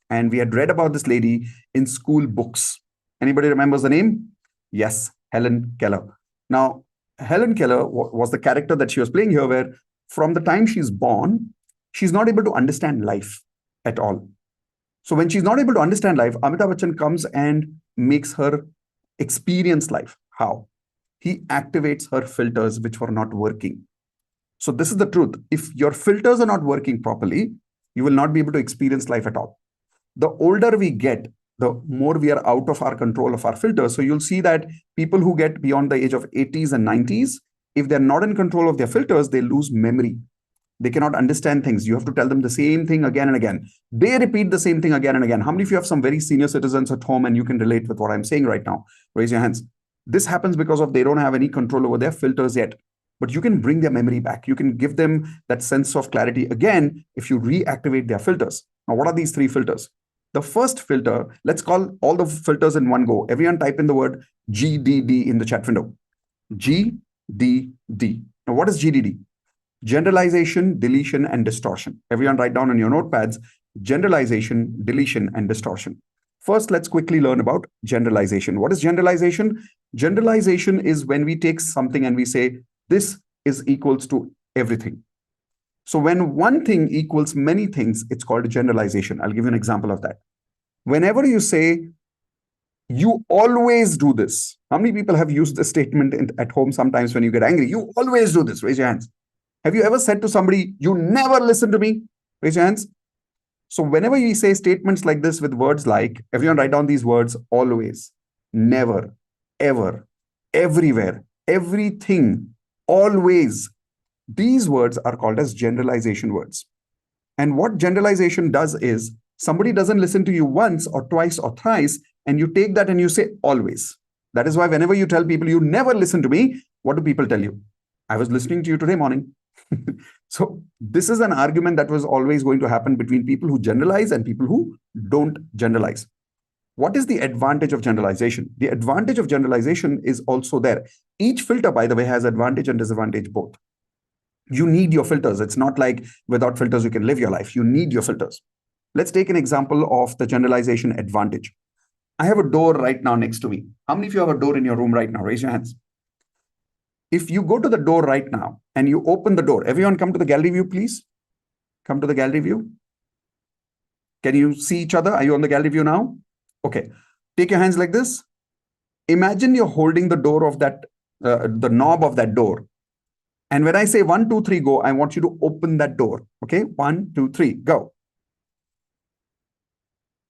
And we had read about this lady in school books. Anybody remembers the name? Yes, Helen Keller. Now, Helen Keller was the character that she was playing here, where from the time she's born, she's not able to understand life at all. So when she's not able to understand life, Amitabh Bachchan comes and makes her experience life. How? He activates her filters, which were not working. So this is the truth. If your filters are not working properly, you will not be able to experience life at all. The older we get, the more we are out of our control of our filters. So you'll see that people who get beyond the age of 80s and 90s, if they're not in control of their filters, they lose memory. They cannot understand things. You have to tell them the same thing again and again. They repeat the same thing again and again. How many of you have some very senior citizens at home and you can relate with what I'm saying right now? Raise your hands. This happens because of they don't have any control over their filters yet. But you can bring their memory back. You can give them that sense of clarity again if you reactivate their filters. Now, what are these 3 filters? The first filter, let's call all the filters in one go. Everyone type in the word GDD in the chat window. GDD. Now, what is GDD? Generalization, deletion, and distortion. Everyone write down on your notepads, generalization, deletion, and distortion. First, let's quickly learn about generalization. What is generalization? Generalization is when we take something and we say, this is equals to everything. So when one thing equals many things, it's called a generalization. I'll give you an example of that. Whenever you say, you always do this. How many people have used this statement at home sometimes when you get angry? You always do this. Raise your hands. Have you ever said to somebody, you never listen to me? Raise your hands. So whenever we say statements like this with words like, everyone write down these words, always, never, ever, everywhere, everything, always. These words are called as generalization words. And what generalization does is, somebody doesn't listen to you once or twice or thrice, and you take that and you say always. That is why whenever you tell people you never listen to me, what do people tell you? I was listening to you today morning. So this is an argument that was always going to happen between people who generalize and people who don't generalize. What is the advantage of generalization? The advantage of generalization is also there. Each filter, by the way, has advantage and disadvantage both. You need your filters. It's not like without filters you can live your life. You need your filters. Let's take an example of the generalization advantage. I have a door right now next to me. How many of you have a door in your room right now? Raise your hands. If you go to the door right now and you open the door, everyone come to the gallery view, please. Come to the gallery view. Can you see each other? Are you on the gallery view now? Okay. Take your hands like this. Imagine you're holding the door of that, the knob of that door. And when I say 1, 2, 3, go, I want you to open that door. Okay. 1, 2, 3, go.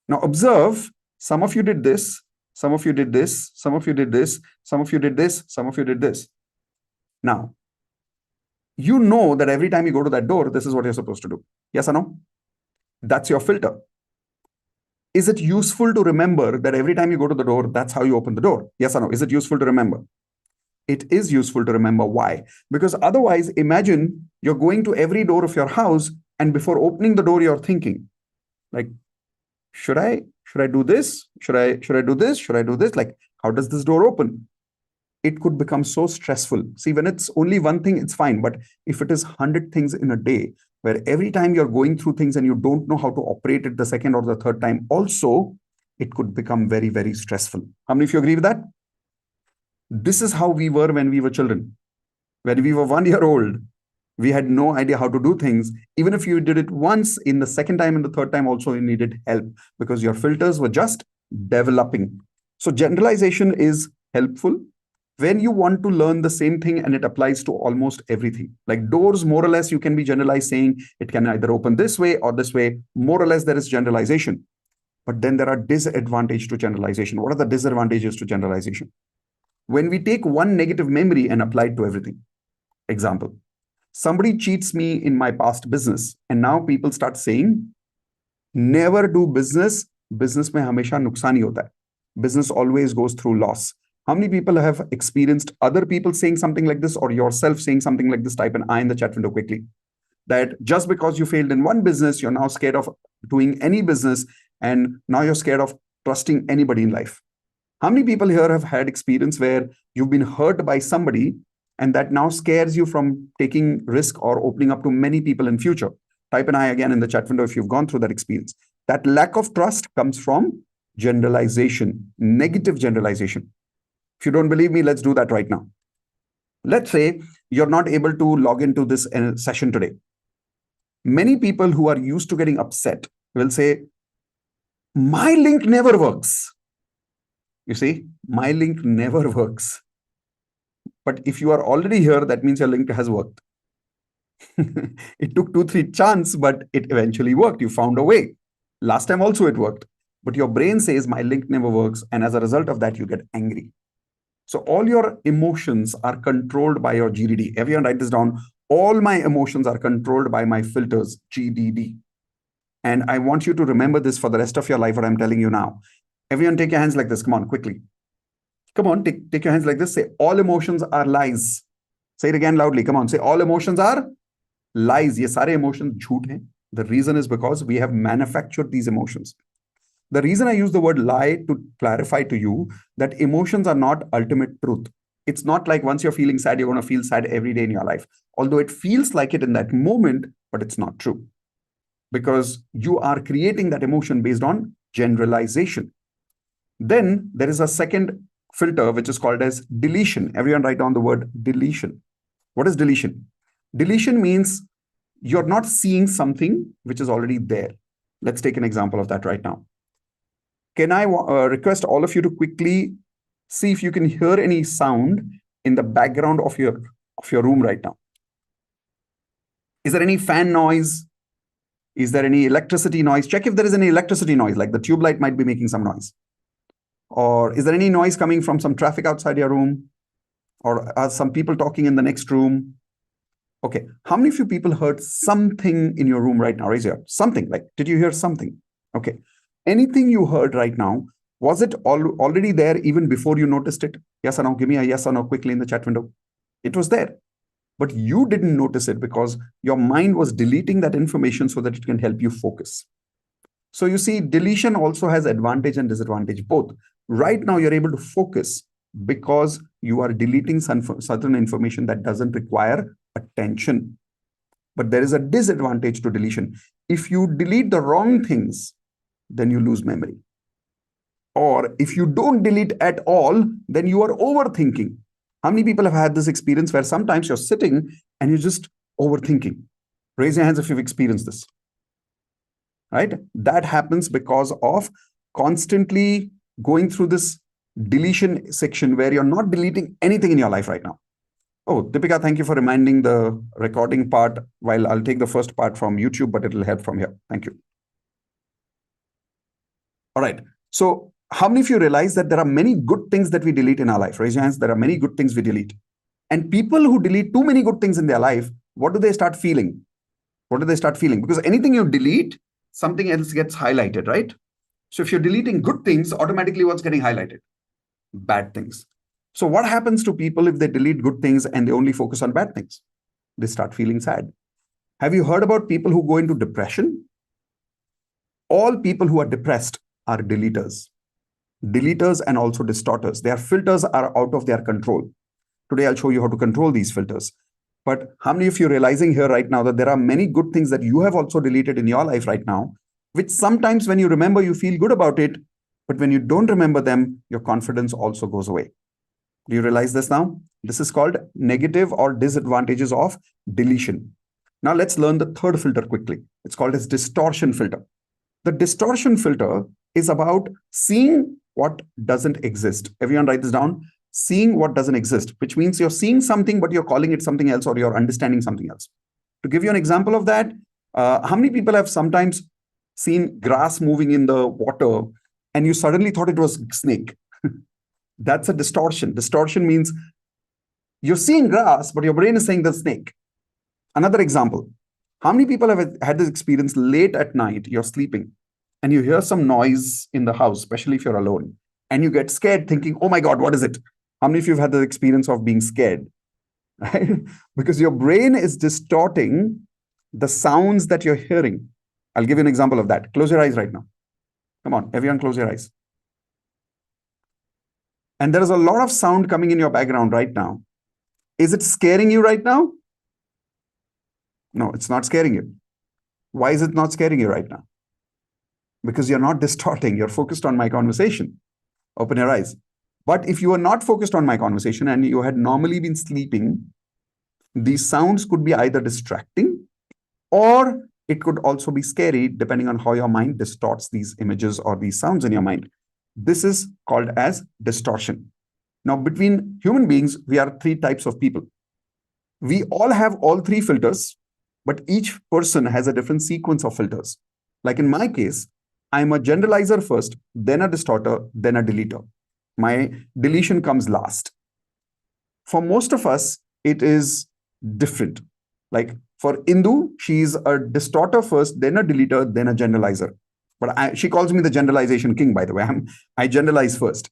Now observe, some of you did this, some of you did this, some of you did this, some of you did this, some of you did this. Now, you know that every time you go to that door, this is what you're supposed to do. Yes or no? That's your filter. Is it useful to remember that every time you go to the door, that's how you open the door? Yes or no? Is it useful to remember? It is useful to remember. Why? Because otherwise, imagine you're going to every door of your house, and before opening the door, you're thinking, like, should I do this? Should I do this? Should I do this? Like, how does this door open? It could become so stressful. See, when it's only one thing, it's fine. But if it is 100 things in a day, where every time you're going through things and you don't know how to operate it the second or the third time, also, it could become very, very stressful. How many of you agree with that? This is how we were when we were children. When we were 1 year old, we had no idea how to do things. Even if you did it once, in the second time and the third time also, you needed help because your filters were just developing. So generalization is helpful when you want to learn the same thing and it applies to almost everything. Like doors, more or less, you can be generalized saying it can either open this way or this way. More or less, there is generalization. But then there are disadvantages to generalization. What are the disadvantages to generalization? When we take one negative memory and apply it to everything. Example, somebody cheats me in my past business, and now people start saying, never do business. Business mein hamesha nuksan hi hota hai. Business always goes through loss. How many people have experienced other people saying something like this or yourself saying something like this? Type an I in the chat window quickly. That just because you failed in one business, you're now scared of doing any business, and now you're scared of trusting anybody in life. How many people here have had experience where you've been hurt by somebody and that now scares you from taking risk or opening up to many people in future? Type an I again in the chat window if you've gone through that experience. That lack of trust comes from generalization, negative generalization. If you don't believe me, let's do that right now. Let's say you're not able to log into this session today. Many people who are used to getting upset will say, my link never works. You see, my link never works. But if you are already here, that means your link has worked. It took 2-3 chances, but it eventually worked. You found a way. Last time also it worked. But your brain says my link never works. And as a result of that, you get angry. So all your emotions are controlled by your GDD. Everyone write this down. All my emotions are controlled by my filters, GDD. And I want you to remember this for the rest of your life, what I'm telling you now. Everyone take your hands like this. Come on, quickly. Come on, take your hands like this. Say, all emotions are lies. Say it again loudly. Come on, say, all emotions are lies. Ye sare emotions jhoot hain. The reason is because we have manufactured these emotions. The reason I use the word lie to clarify to you that emotions are not ultimate truth. It's not like once you're feeling sad, you're going to feel sad every day in your life. Although it feels like it in that moment, but it's not true. Because you are creating that emotion based on generalization. Then there is a second filter, which is called as deletion. Everyone write down the word deletion. What is deletion? Deletion means you're not seeing something which is already there. Let's take an example of that right now. Can I request all of you to quickly see if you can hear any sound in the background of your room right now? Is there any fan noise? Is there any electricity noise? Check if there is any electricity noise, like the tube light might be making some noise. Or is there any noise coming from some traffic outside your room? Or are some people talking in the next room? Okay, how many of you people heard something in your room right now? Raise your hand. Something, like, did you hear something? Okay, anything you heard right now, was it already there even before you noticed it? Yes or no? Give me a yes or no quickly in the chat window. It was there, but you didn't notice it because your mind was deleting that information so that it can help you focus. So you see, deletion also has advantage and disadvantage both. Right now, you're able to focus because you are deleting certain information that doesn't require attention. But there is a disadvantage to deletion. If you delete the wrong things, then you lose memory. Or if you don't delete at all, then you are overthinking. How many people have had this experience where sometimes you're sitting and you're just overthinking? Raise your hands if you've experienced this. Right? That happens because of constantly going through this deletion section where you're not deleting anything in your life right now. Oh, Deepika, thank you for reminding the recording part. While I'll take the first part from YouTube, but it'll help from here. Thank you. All right. So how many of you realize that there are many good things that we delete in our life? Raise your hands. There are many good things we delete. And people who delete too many good things in their life, what do they start feeling? What do they start feeling? Because anything you delete, something else gets highlighted, right? So if you're deleting good things, automatically what's getting highlighted? Bad things. So what happens to people if they delete good things and they only focus on bad things? They start feeling sad. Have you heard about people who go into depression? All people who are depressed are deleters. Deleters and also distorters. Their filters are out of their control. Today, I'll show you how to control these filters. But how many of you are realizing here right now that there are many good things that you have also deleted in your life right now, which sometimes when you remember, you feel good about it. But when you don't remember them, your confidence also goes away. Do you realize this now? This is called negative or disadvantages of deletion. Now let's learn the third filter quickly. It's called as distortion filter. The distortion filter is about seeing what doesn't exist. Everyone write this down. Seeing what doesn't exist, which means you're seeing something, but you're calling it something else, or you're understanding something else. To give you an example of that, how many people have sometimes seen grass moving in the water and you suddenly thought it was snake? That's a distortion. Distortion means you're seeing grass, but your brain is saying the snake. Another example, how many people have had this experience late at night, you're sleeping, and you hear some noise in the house, especially if you're alone, and you get scared thinking, oh my God, what is it? How many of you have had the experience of being scared? Right? Because your brain is distorting the sounds that you're hearing. I'll give you an example of that. Close your eyes right now. Come on, everyone close your eyes. And there is a lot of sound coming in your background right now. Is it scaring you right now? No, it's not scaring you. Why is it not scaring you right now? Because you're not distorting. You're focused on my conversation. Open your eyes. But if you are not focused on my conversation and you had normally been sleeping, these sounds could be either distracting or it could also be scary depending on how your mind distorts these images or these sounds in your mind. This is called as distortion. Now, between human beings, we are three types of people. We all have all three filters, but each person has a different sequence of filters. Like in my case, I'm a generalizer first, then a distorter, then a deleter. My deletion comes last. For most of us, it is different. Like for Indu, she's a distorter first, then a deleter, then a generalizer. But she calls me the generalization king, by the way. I generalize first.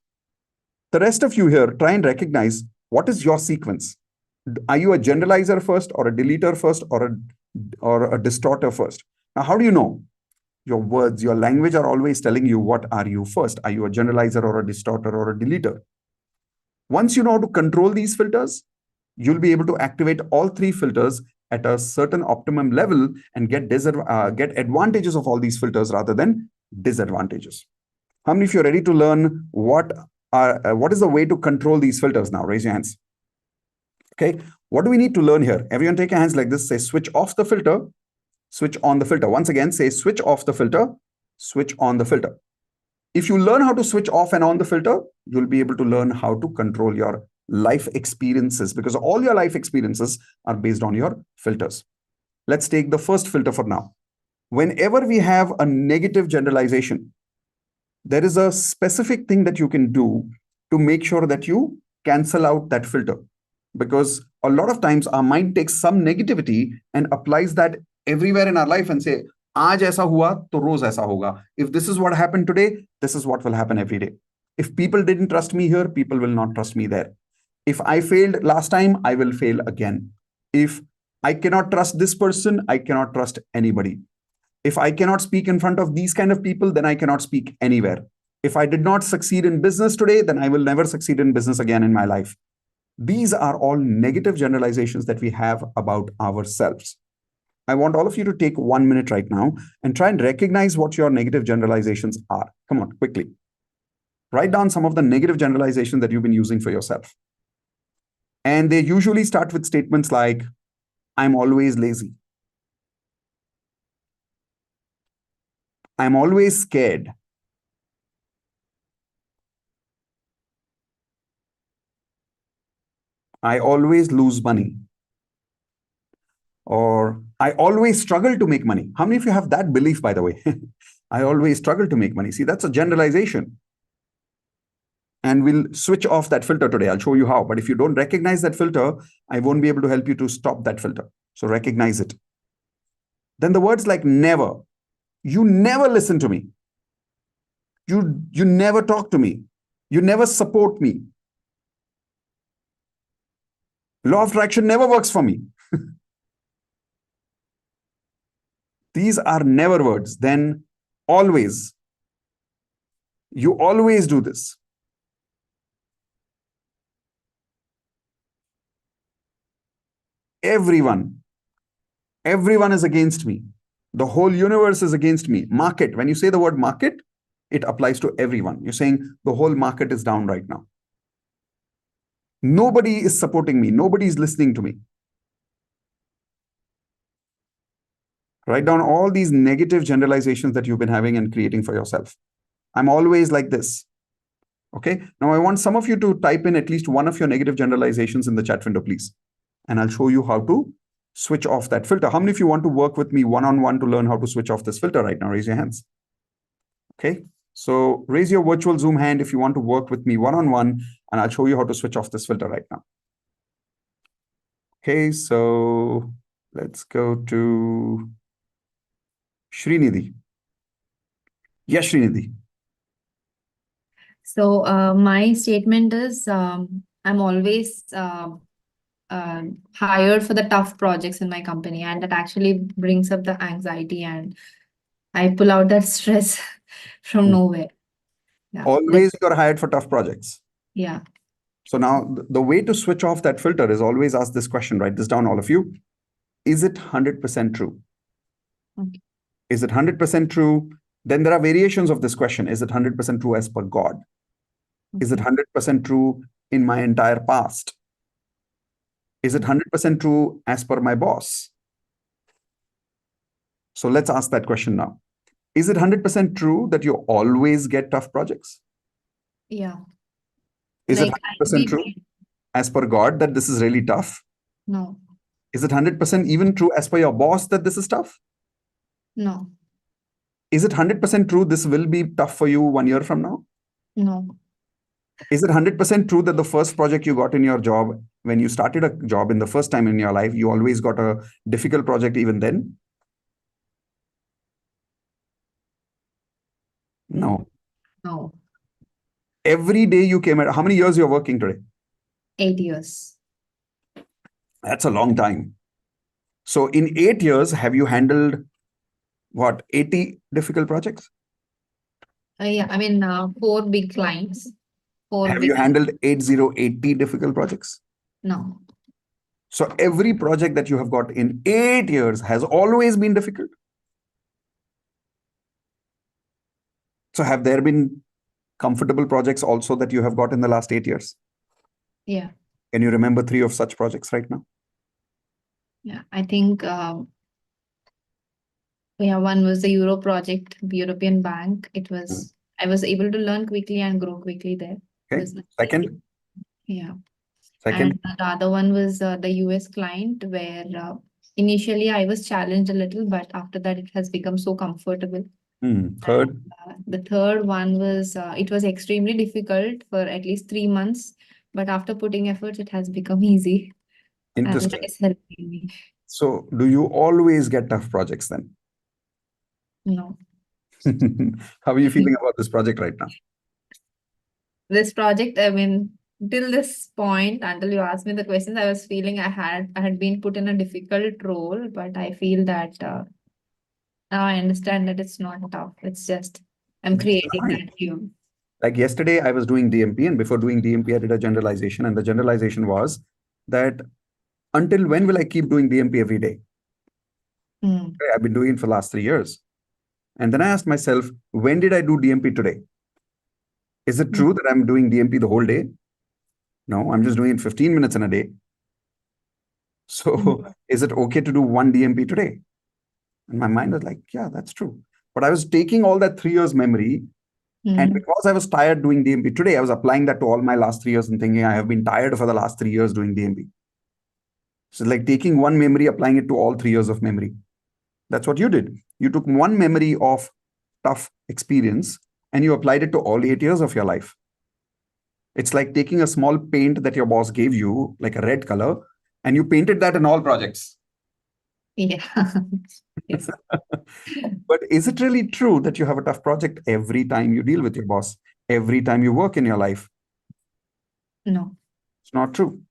The rest of you here, try and recognize what is your sequence. Are you a generalizer first, or a deleter first, or a distorter first? Now, how do you know? Your words, your language are always telling you what are you first. Are you a generalizer or a distorter or a deleter? Once you know how to control these filters, you'll be able to activate all three filters at a certain optimum level and get advantages of all these filters rather than disadvantages. How many of you are ready to learn what is the way to control these filters now? Raise your hands. Okay, what do we need to learn here? Everyone take your hands like this. Say switch off the filter, switch on the filter. Once again, say switch off the filter, switch on the filter. If you learn how to switch off and on the filter, you'll be able to learn how to control your life experiences, because all your life experiences are based on your filters. Let's take the first filter for now. Whenever we have a negative generalization, there is a specific thing that you can do to make sure that you cancel out that filter. Because a lot of times our mind takes some negativity and applies that everywhere in our life and say, Aaj aisa hua, to roz aisa hoga. If this is what happened today, this is what will happen every day. If people didn't trust me here, people will not trust me there. If I failed last time, I will fail again. If I cannot trust this person, I cannot trust anybody. If I cannot speak in front of these kind of people, then I cannot speak anywhere. If I did not succeed in business today, then I will never succeed in business again in my life. These are all negative generalizations that we have about ourselves. I want all of you to take 1 minute right now and try and recognize what your negative generalizations are. Come on, quickly. Write down some of the negative generalizations that you've been using for yourself. And they usually start with statements like, I'm always lazy. I'm always scared. I always lose money. Or I always struggle to make money. How many of you have that belief, by the way? I always struggle to make money. See, that's a generalization. And we'll switch off that filter today. I'll show you how. But if you don't recognize that filter, I won't be able to help you to stop that filter. So recognize it. Then the words like never. You never listen to me. You never talk to me. You never support me. Law of attraction never works for me. These are never words. Then always. You always do this. Everyone is against me. The whole universe is against me. Market. When you say the word market, it applies to everyone. You're saying the whole market is down right now. Nobody is supporting me. Nobody is listening to me. Write down all these negative generalizations that you've been having and creating for yourself. I'm always like this. Okay. Now I want some of you to type in at least one of your negative generalizations in the chat window, please. And I'll show you how to switch off that filter. How many of you want to work with me one-on-one to learn how to switch off this filter right now? Raise your hands. Okay. So raise your virtual Zoom hand if you want to work with me one-on-one, and I'll show you how to switch off this filter right now. Okay. So let's go to Srinidhi. Yes, Srinidhi. So my statement is I'm always hired for the tough projects in my company, and that actually brings up the anxiety, and I pull out that stress from nowhere. Yeah. Always you're hired for tough projects. Yeah. So now the way to switch off that filter is always ask this question. Write this down, all of you. Is it 100% true? Okay. Is it 100% true? Then there are variations of this question. Is it 100% true as per God? Is it 100% true in my entire past? Is it 100% true as per my boss? So let's ask that question now. Is it 100% true that you always get tough projects? Yeah. Is Like, it 100% true as per God that this is really tough? No. Is it 100% even true as per your boss that this is tough? No. Is it 100% true this will be tough for you 1 year from now? No. Is it 100% true that the first project you got in your job, when you started a job in the first time in your life, you always got a difficult project even then? No. No. Every day you came at, how many years you're working today? 8 years. That's a long time. So in 8 years, have you handled what, 80 difficult projects? Yeah, I mean, 4 big clients. Have you handled 80 difficult projects? No. So every project that you have got in 8 years has always been difficult. So have there been comfortable projects also that you have got in the last 8 years? Yeah. Can you remember 3 of such projects right now? Yeah, I think one was the Euro project, the European bank. It was I was able to learn quickly and grow quickly there. Okay. Second. Yeah. Second. And the other one was the US client, where initially I was challenged a little, but after that it has become so comfortable. Third. The third one was it was extremely difficult for at least 3 months, but after putting efforts, it has become easy. Interesting. And that is helping me. So do you always get tough projects then? No. How are you feeling about this project right now? This project, I mean, till this point, until you asked me the questions, I was feeling I had been put in a difficult role, but I feel that now I understand that it's not tough. It's just I'm creating that view. Like yesterday, I was doing DMP, and before doing DMP, I did a generalization, and the generalization was that until when will I keep doing DMP every day? I've been doing it for the last 3 years. And then I asked myself, when did I do DMP today? Is it true that I'm doing DMP the whole day? No, I'm just doing it 15 minutes in a day. So is it okay to do one DMP today? And my mind was like, yeah, that's true. But I was taking all that 3 years memory, and because I was tired doing DMP today, I was applying that to all my last 3 years and thinking I have been tired for the last 3 years doing DMP. So it's like taking one memory, applying it to all 3 years of memory. That's what you did. You took one memory of tough experience and you applied it to all 8 years of your life. It's like taking a small paint that your boss gave you, like a red color, and you painted that in all projects. Yeah. Yes. But is it really true that you have a tough project every time you deal with your boss, every time you work in your life? No. It's not true.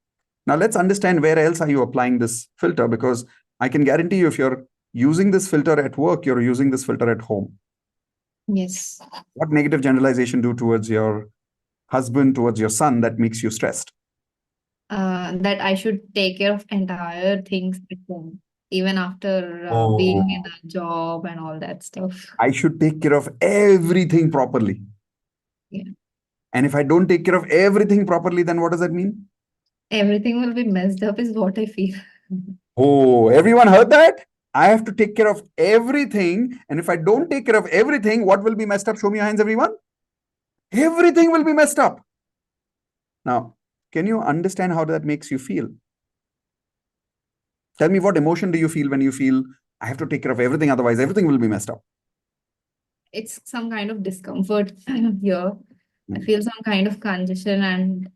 Now let's understand where else are you applying this filter, because I can guarantee you if you're using this filter at work, you're using this filter at home. Yes. What negative generalization do towards your husband, towards your son that makes you stressed? That I should take care of entire things at home, even after Oh. being in a job and all that stuff. I should take care of everything properly. Yeah. And if I don't take care of everything properly, then what does that mean? Everything will be messed up is what I feel. Oh, everyone heard that? I have to take care of everything. And if I don't take care of everything, what will be messed up? Show me your hands, everyone. Everything will be messed up. Now, can you understand how that makes you feel? Tell me, what emotion do you feel when you feel I have to take care of everything, otherwise everything will be messed up? It's some kind of discomfort here. I feel some kind of congestion and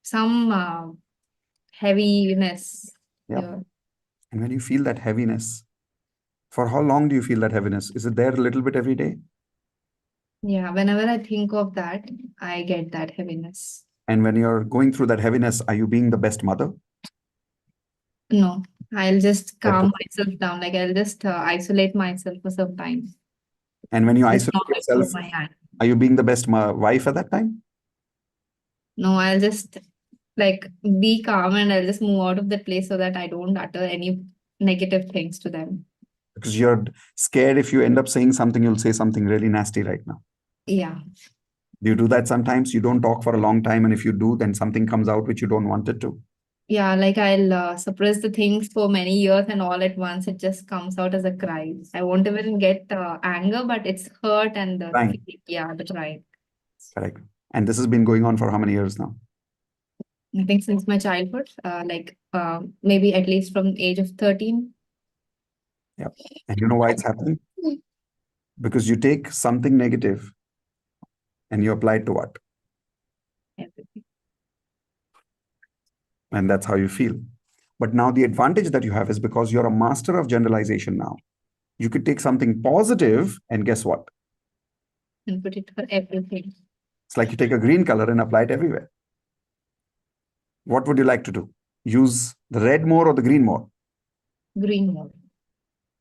some heaviness Yeah. here. And when you feel that heaviness, for how long do you feel that heaviness? Is it there a little bit every day? Yeah, whenever I think of that, I get that heaviness. And when you're going through that heaviness, are you being the best mother? No, I'll just calm myself down. Like I'll just isolate myself for some time. And when you Just isolate not explore yourself, my hand. are you being the best wife at that time? No, I'll just like be calm and I'll just move out of the place so that I don't utter any negative things to them. Because you're scared if you end up saying something, you'll say something really nasty right now. Yeah. Do you do that sometimes? You don't talk for a long time, and if you do, then something comes out which you don't want it to. Yeah, like I'll suppress the things for many years and all at once it just comes out as a cry. I won't even get anger, but it's hurt and the Crying. yeah, the cry. Correct. And this has been going on for how many years now? I think since my childhood, maybe at least from age of 13. Yep. And you know why it's happening? Because you take something negative and you apply it to what? Everything. And that's how you feel. But now the advantage that you have is because you're a master of generalization now. You could take something positive and guess what? And put it for everything. It's like you take a green color and apply it everywhere. What would you like to do? Use the red more or the green more? Green more.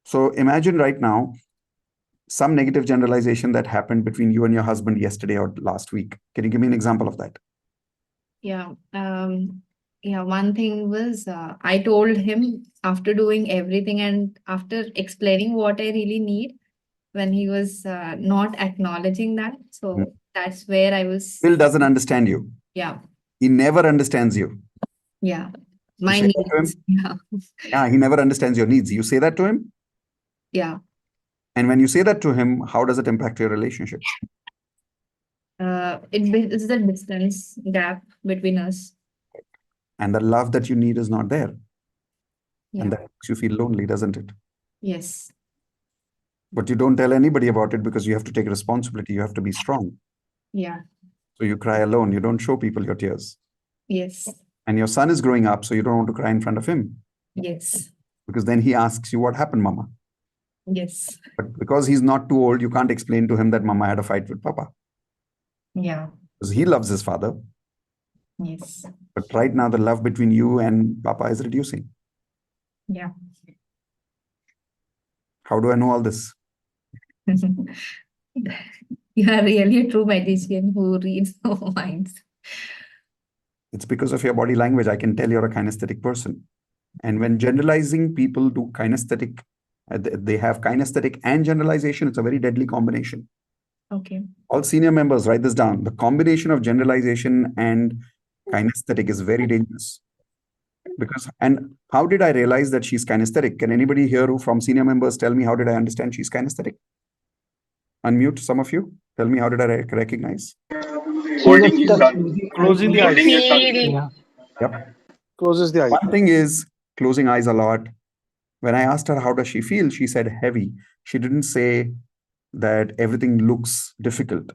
So imagine right now some negative generalization that happened between you and your husband yesterday or last week. Can you give me an example of that? Yeah. Yeah, one thing was I told him after doing everything and after explaining what I really need, when he was not acknowledging that. So that's where I was. Still doesn't understand you. Yeah. He never understands you. Yeah. You My say that to him? needs. Yeah. Yeah, he never understands your needs. You say that to him? Yeah. And when you say that to him, how does it impact your relationship? It's the distance gap between us. And the love that you need is not there. Yeah. And that makes you feel lonely, doesn't it? Yes. But you don't tell anybody about it because you have to take responsibility. You have to be strong. Yeah. So you cry alone. You don't show people your tears. Yes. And your son is growing up, so you don't want to cry in front of him. Yes. Because then he asks you, what happened, Mama? Yes. But because he's not too old, you can't explain to him that Mama had a fight with Papa. Yeah. Because he loves his father. Yes. But right now, the love between you and Papa is reducing. Yeah. How do I know all this? You are really a true magician who reads our minds. It's because of your body language. I can tell you're a kinesthetic person. And when generalizing people do kinesthetic, they have kinesthetic and generalization. It's a very deadly combination. Okay. All senior members, write this down. The combination of generalization and kinesthetic is very dangerous. And how did I realize that she's kinesthetic? Can anybody here who from senior members tell me how did I understand she's kinesthetic? Unmute some of you. Tell me how did I recognize? Holding his Touch son. with Closing the eyes. Holding his son. Yeah. Yep. Closes the eyes. One thing is closing eyes a lot. When I asked her how does she feel, she said heavy. She didn't say that everything looks difficult.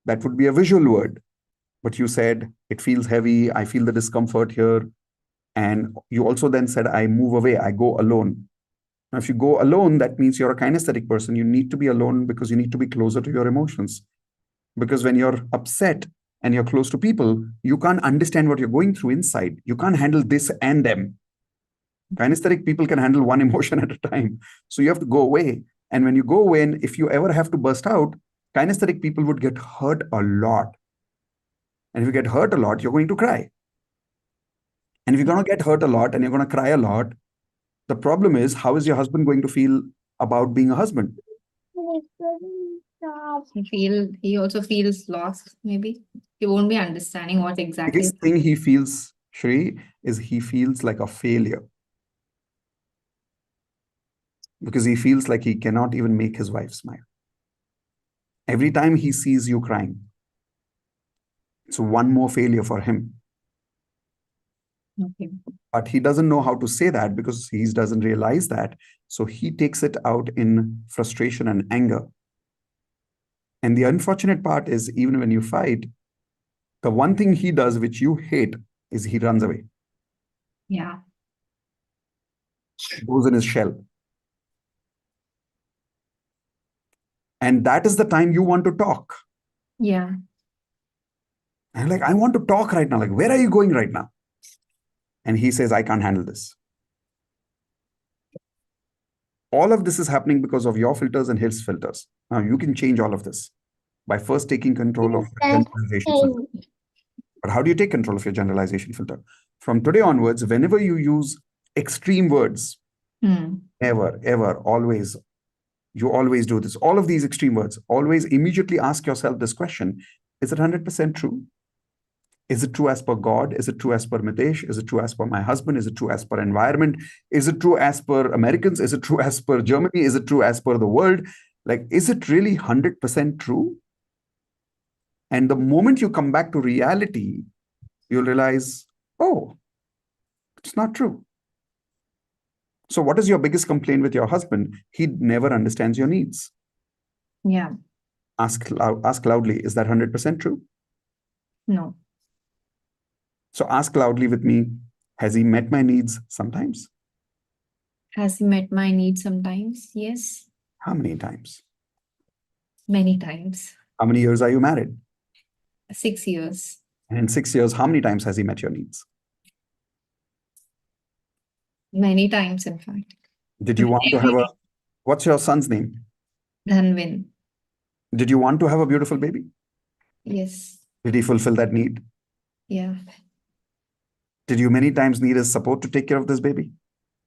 That would be a visual word. But you said it feels heavy. I feel the discomfort here. And you also then said, I move away. I go alone. Now, if you go alone, that means you're a kinesthetic person. You need to be alone because you need to be closer to your emotions. Because when you're upset and you're close to people, you can't understand what you're going through inside. You can't handle this and them. Kinesthetic people can handle one emotion at a time. So you have to go away. And when you go away, and if you ever have to burst out, kinesthetic people would get hurt a lot. And if you get hurt a lot, you're going to cry. And if you're going to get hurt a lot and you're going to cry a lot, the problem is, how is your husband going to feel about being a husband? He also feels lost, maybe. He won't be understanding what exactly. Biggest thing he feels, Shri, is he feels like a failure. Because he feels like he cannot even make his wife smile. Every time he sees you crying, it's one more failure for him. Okay. But he doesn't know how to say that because he doesn't realize that. So he takes it out in frustration and anger. And the unfortunate part is, even when you fight, the one thing he does which you hate is he runs away. Yeah. Goes in his shell. And that is the time you want to talk. Yeah. And like, I want to talk right now. Like, where are you going right now? And he says, I can't handle this. All of this is happening because of your filters and his filters. Now, you can change all of this by first taking control of your generalization filter. But how do you take control of your generalization filter? From today onwards, whenever you use extreme words, ever, ever, always, you always do this. All of these extreme words, always immediately ask yourself this question: is it 100% true? Is it true as per God? Is it true as per Mitesh? Is it true as per my husband? Is it true as per environment? Is it true as per Americans? Is it true as per Germany? Is it true as per the world? Like, is it really 100% true? And the moment you come back to reality, you'll realize, oh, it's not true. So what is your biggest complaint with your husband? He never understands your needs. Yeah. Ask loudly, is that 100% true? No. So ask loudly with me, has he met my needs sometimes? Has he met my needs sometimes? Yes. How many times? Many times. How many years are you married? 6 years. And in 6 years, how many times has he met your needs? Many times, in fact. Did you want to have a, what's your son's name? Dhanvin. Did you want to have a beautiful baby? Yes. Did he fulfill that need? Yeah. Did you many times need his support to take care of this baby?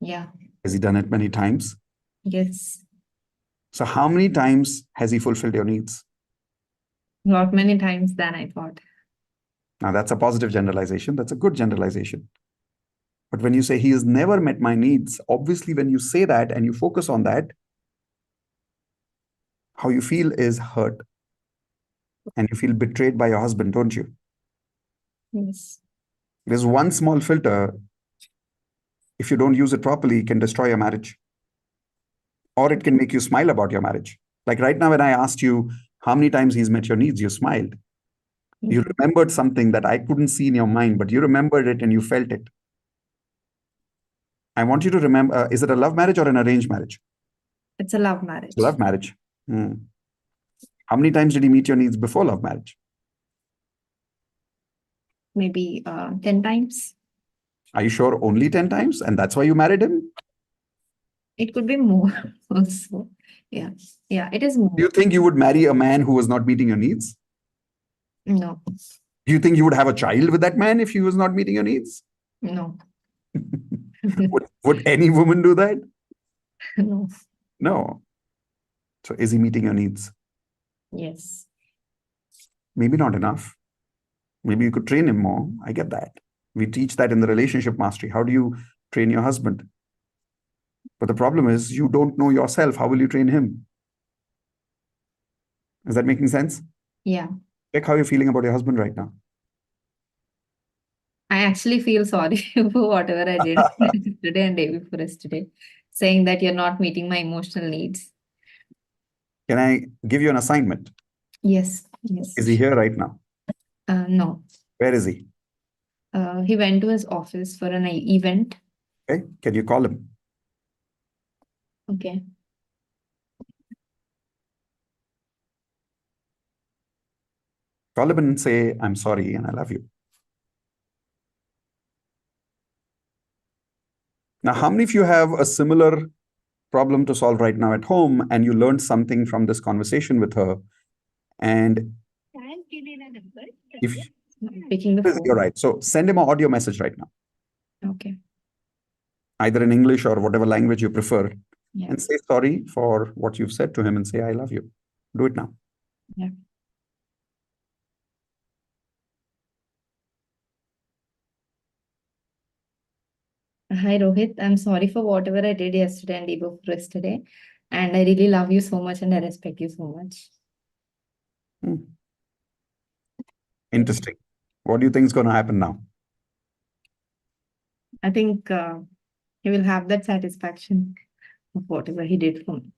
Yeah. Has he done it many times? Yes. So how many times has he fulfilled your needs? Not many times than I thought. Now that's a positive generalization. That's a good generalization. But when you say he has never met my needs, obviously when you say that and you focus on that, how you feel is hurt. And you feel betrayed by your husband, don't you? Yes. There's one small filter. If you don't use it properly, it can destroy your marriage. Or it can make you smile about your marriage. Like right now, when I asked you how many times he's met your needs, you smiled. You remembered something that I couldn't see in your mind, but you remembered it and you felt it. I want you to remember, is it a love marriage or an arranged marriage? It's a love marriage. It's a love marriage. How many times did he meet your needs before love marriage? Maybe 10 times. Are you sure only 10 times? And that's why you married him? It could be more also. Yeah. Yeah, it is more. Do you think you would marry a man who was not meeting your needs? No. Do you think you would have a child with that man if he was not meeting your needs? No. Would any woman do that? No. No. So is he meeting your needs? Yes. maybe not enough. Maybe you could train him more. I get that. We teach that in the relationship mastery. How do you train your husband? But the problem is you don't know yourself. How will you train him? Is that making sense? Yeah. Check how you're feeling about your husband right now. I actually feel sorry for whatever I did yesterday and day before yesterday, saying that you're not meeting my emotional needs. Can I give you an assignment? Yes, yes. Is he here right now? No. Where is he? He went to his office for an event. Okay. Can you call him? Okay. Call him and say, I'm sorry and I love you. Now, how many of you have a similar problem to solve right now at home and you learned something from this conversation with her? And if Picking the phone. you're right, so send him an audio message right now, Okay. either in English or whatever language you prefer, Yeah. and say sorry for what you've said to him and say, I love you. Do it now. Yeah. Hi, Rohit. I'm sorry for whatever I did yesterday and day before yesterday. And I really love you so much and I respect you so much. Interesting. What do you think is going to happen now? I think he will have that satisfaction of whatever he did for me.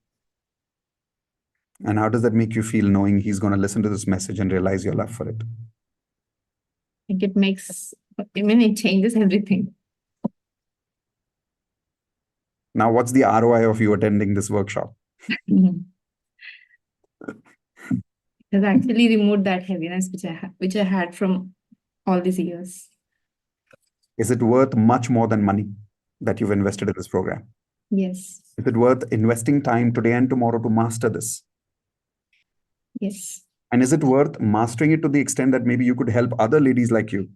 And how does that make you feel knowing he's going to listen to this message and realize your love for it? I think it changes everything. Now, what's the ROI of you attending this workshop? It has actually removed that heaviness which I had from all these years. Is it worth much more than money that you've invested in this program? Yes. Is it worth investing time today and tomorrow to master this? Yes. And is it worth mastering it to the extent that maybe you could help other ladies like you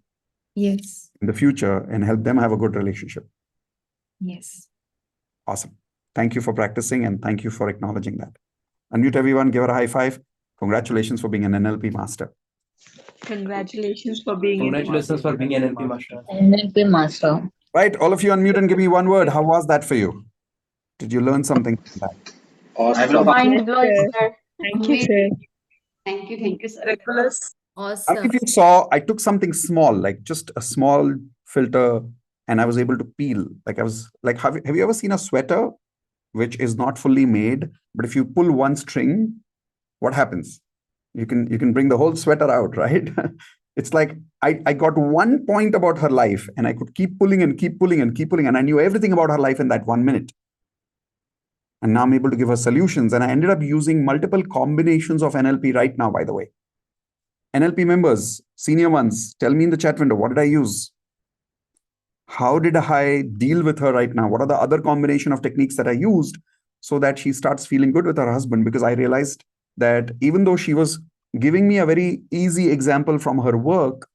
Yes. in the future and help them have a good relationship? Yes. Awesome. Thank you for practicing and thank you for acknowledging that. Unmute everyone, give her a high five. Congratulations for being an NLP master. Congratulations for being Congratulations for being an NLP master. NLP master. Right, all of you unmute and give me one word. How was that for you? Did you learn something from that? Awesome. Mind blowing, sir. Thank you, sir. Thank you, sir. Ridiculous. If you saw, I took something small, like just a small filter, and I was able to peel. Like I was like, have you ever seen a sweater which is not fully made, but if you pull one string, what happens? You can bring the whole sweater out, right? It's like I got one point about her life and I could keep pulling and keep pulling and keep pulling, and I knew everything about her life in that 1 minute. And now I'm able to give her solutions. And I ended up using multiple combinations of NLP right now, by the way. NLP members, senior ones, tell me in the chat window, what did I use? How did I deal with her right now? What are the other combination of techniques that I used so that she starts feeling good with her husband? Because I realized that even though she was giving me a very easy example from her work,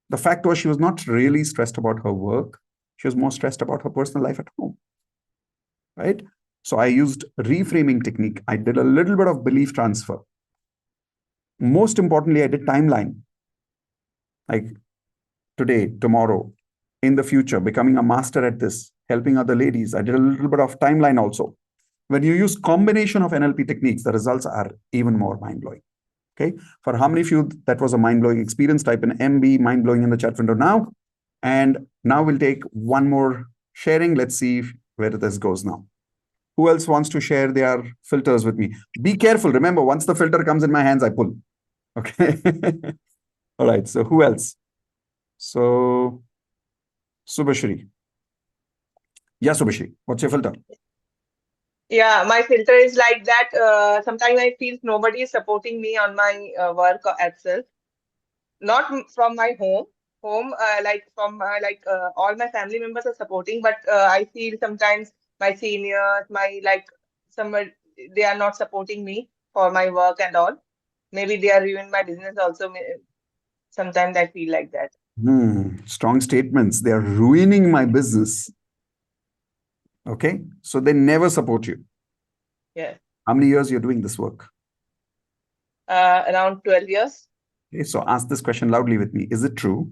the fact was she was not really stressed about her work. She was more stressed about her personal life at home, right? So I used reframing technique. I did a little bit of belief transfer. Most importantly, I did timeline. Like today, tomorrow, in the future, becoming a master at this, helping other ladies. I did a little bit of timeline also. When you use combination of NLP techniques, the results are even more mind-blowing. Okay. For how many of you that was a mind-blowing experience, type in MB mind-blowing in the chat window now. And now we'll take one more sharing. Let's see where this goes now. Who else wants to share their filters with me? Be careful. Remember, once the filter comes in my hands, I pull. Okay. All right. So who else? So Subhashri. Yeah, Subhashri. What's your filter? Yeah, my filter is like that. Sometimes I feel nobody is supporting me on my work itself. Not from my home, like from all my family members are supporting, but I feel sometimes my seniors, somewhere they are not supporting me for my work and all. Maybe they are ruining my business also. Sometimes I feel like that. Strong statements. They are ruining my business. Okay. So they never support you. Yeah. How many years you're doing this work? Around 12 years. Okay, so ask this question loudly with me. Is it true?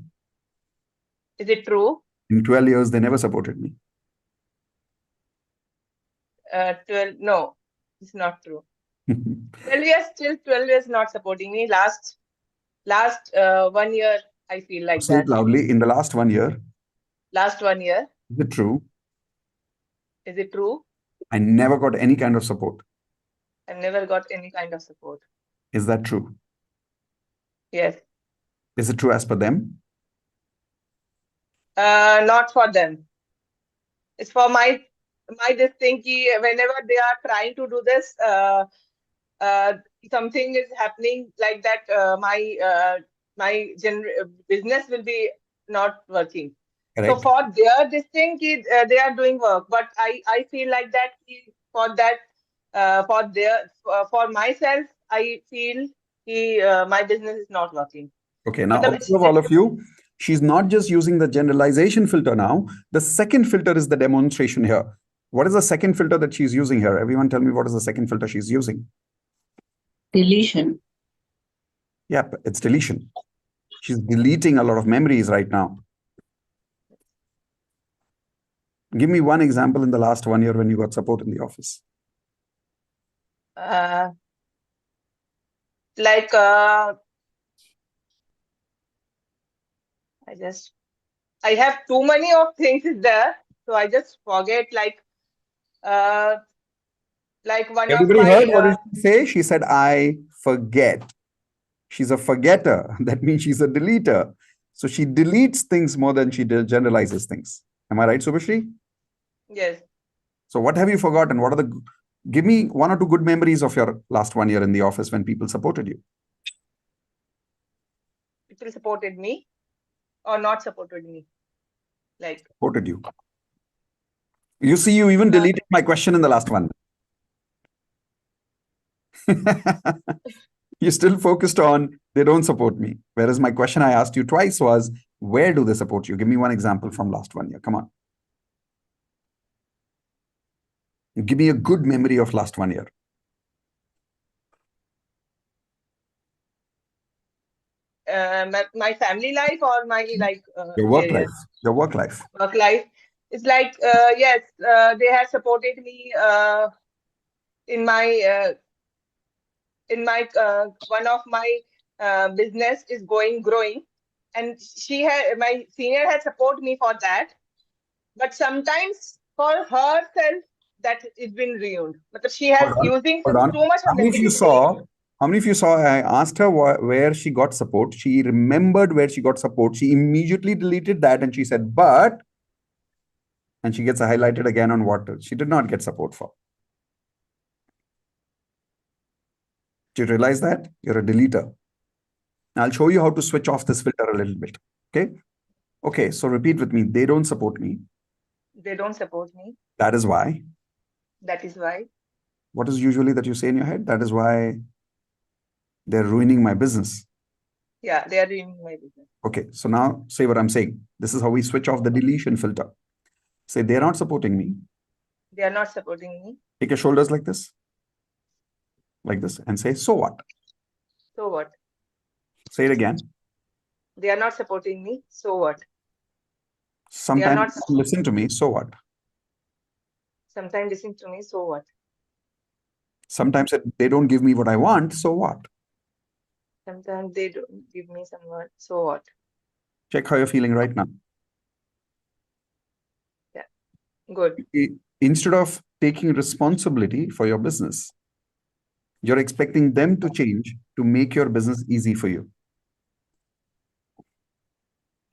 Is it true? In 12 years, they never supported me. 12, no, it's not true. 12 years, still 12 years not supporting me. Last 1 year, I feel like Say it that. loudly. In the last 1 year. Last 1 year. Is it true? Is it true? I never got any kind of support. I never got any kind of support. Is that true? Yes. Is it true as per them? Not for them. It's for my this thing ki whenever they are trying to do this, something is happening like that. My business will be not working. Correct. So for their this thing, they are doing work, but I feel like that for that for myself, I feel my business is not working. Okay, now observe all of you. She's not just using the generalization filter now. The second filter is the demonstration here. What is the second filter that she's using here? Everyone tell me what is the second filter she's using? Deletion. Yep, it's deletion. She's deleting a lot of memories right now. Give me one example in the last 1 year when you got support in the office. Like I have too many of things is there, so I just forget. Like one Everybody of my heard what did she say? She said, I forget. She's a forgetter. That means she's a deleter. So she deletes things more than she generalizes things. Am I right, Subhashri? Yes. So what have you forgotten? What are the... Give me 1 or 2 good memories of your last 1 year in the office when people supported you. People supported me or not supported me? Like Supported you. You see, you even deleted my question in the last one. You still focused on they don't support me. Whereas my question I asked you twice was, where do they support you? Give me one example from last 1 year. Come on. Give me a good memory of last 1 year. My family life or my Your work career? life. Your work life. Work life. It's like yes, they have supported me in my one of my business is growing, and my senior has supported me for that, but sometimes for herself that it's been ruined. But she has using Hold on. too much How of many of you negativity. saw I asked her where she got support? She remembered where she got support. She immediately deleted that and she said, but, and she gets highlighted again on what she did not get support for. Do you realize that? You're a deleter. Now I'll show you how to switch off this filter a little bit. Okay. Okay. So repeat with me. They don't support me. They don't support me. That is why. That is why. What is usually that you say in your head? That is why they're ruining my business. Yeah, they are ruining my business. Okay. So now say what I'm saying. This is how we switch off the deletion filter. Say they're not supporting me. They are not supporting me. Take your shoulders like this. Like this. And say, so what? So what? Say it again. They are not supporting me. So what? Sometimes listen to me. So what? Sometimes listen to me. So what? Sometimes they don't give me what I want. So what? Sometimes they don't give me some word. So what? Check how you're feeling right now. Yeah. Good. Instead of taking responsibility for your business, you're expecting them to change to make your business easy for you.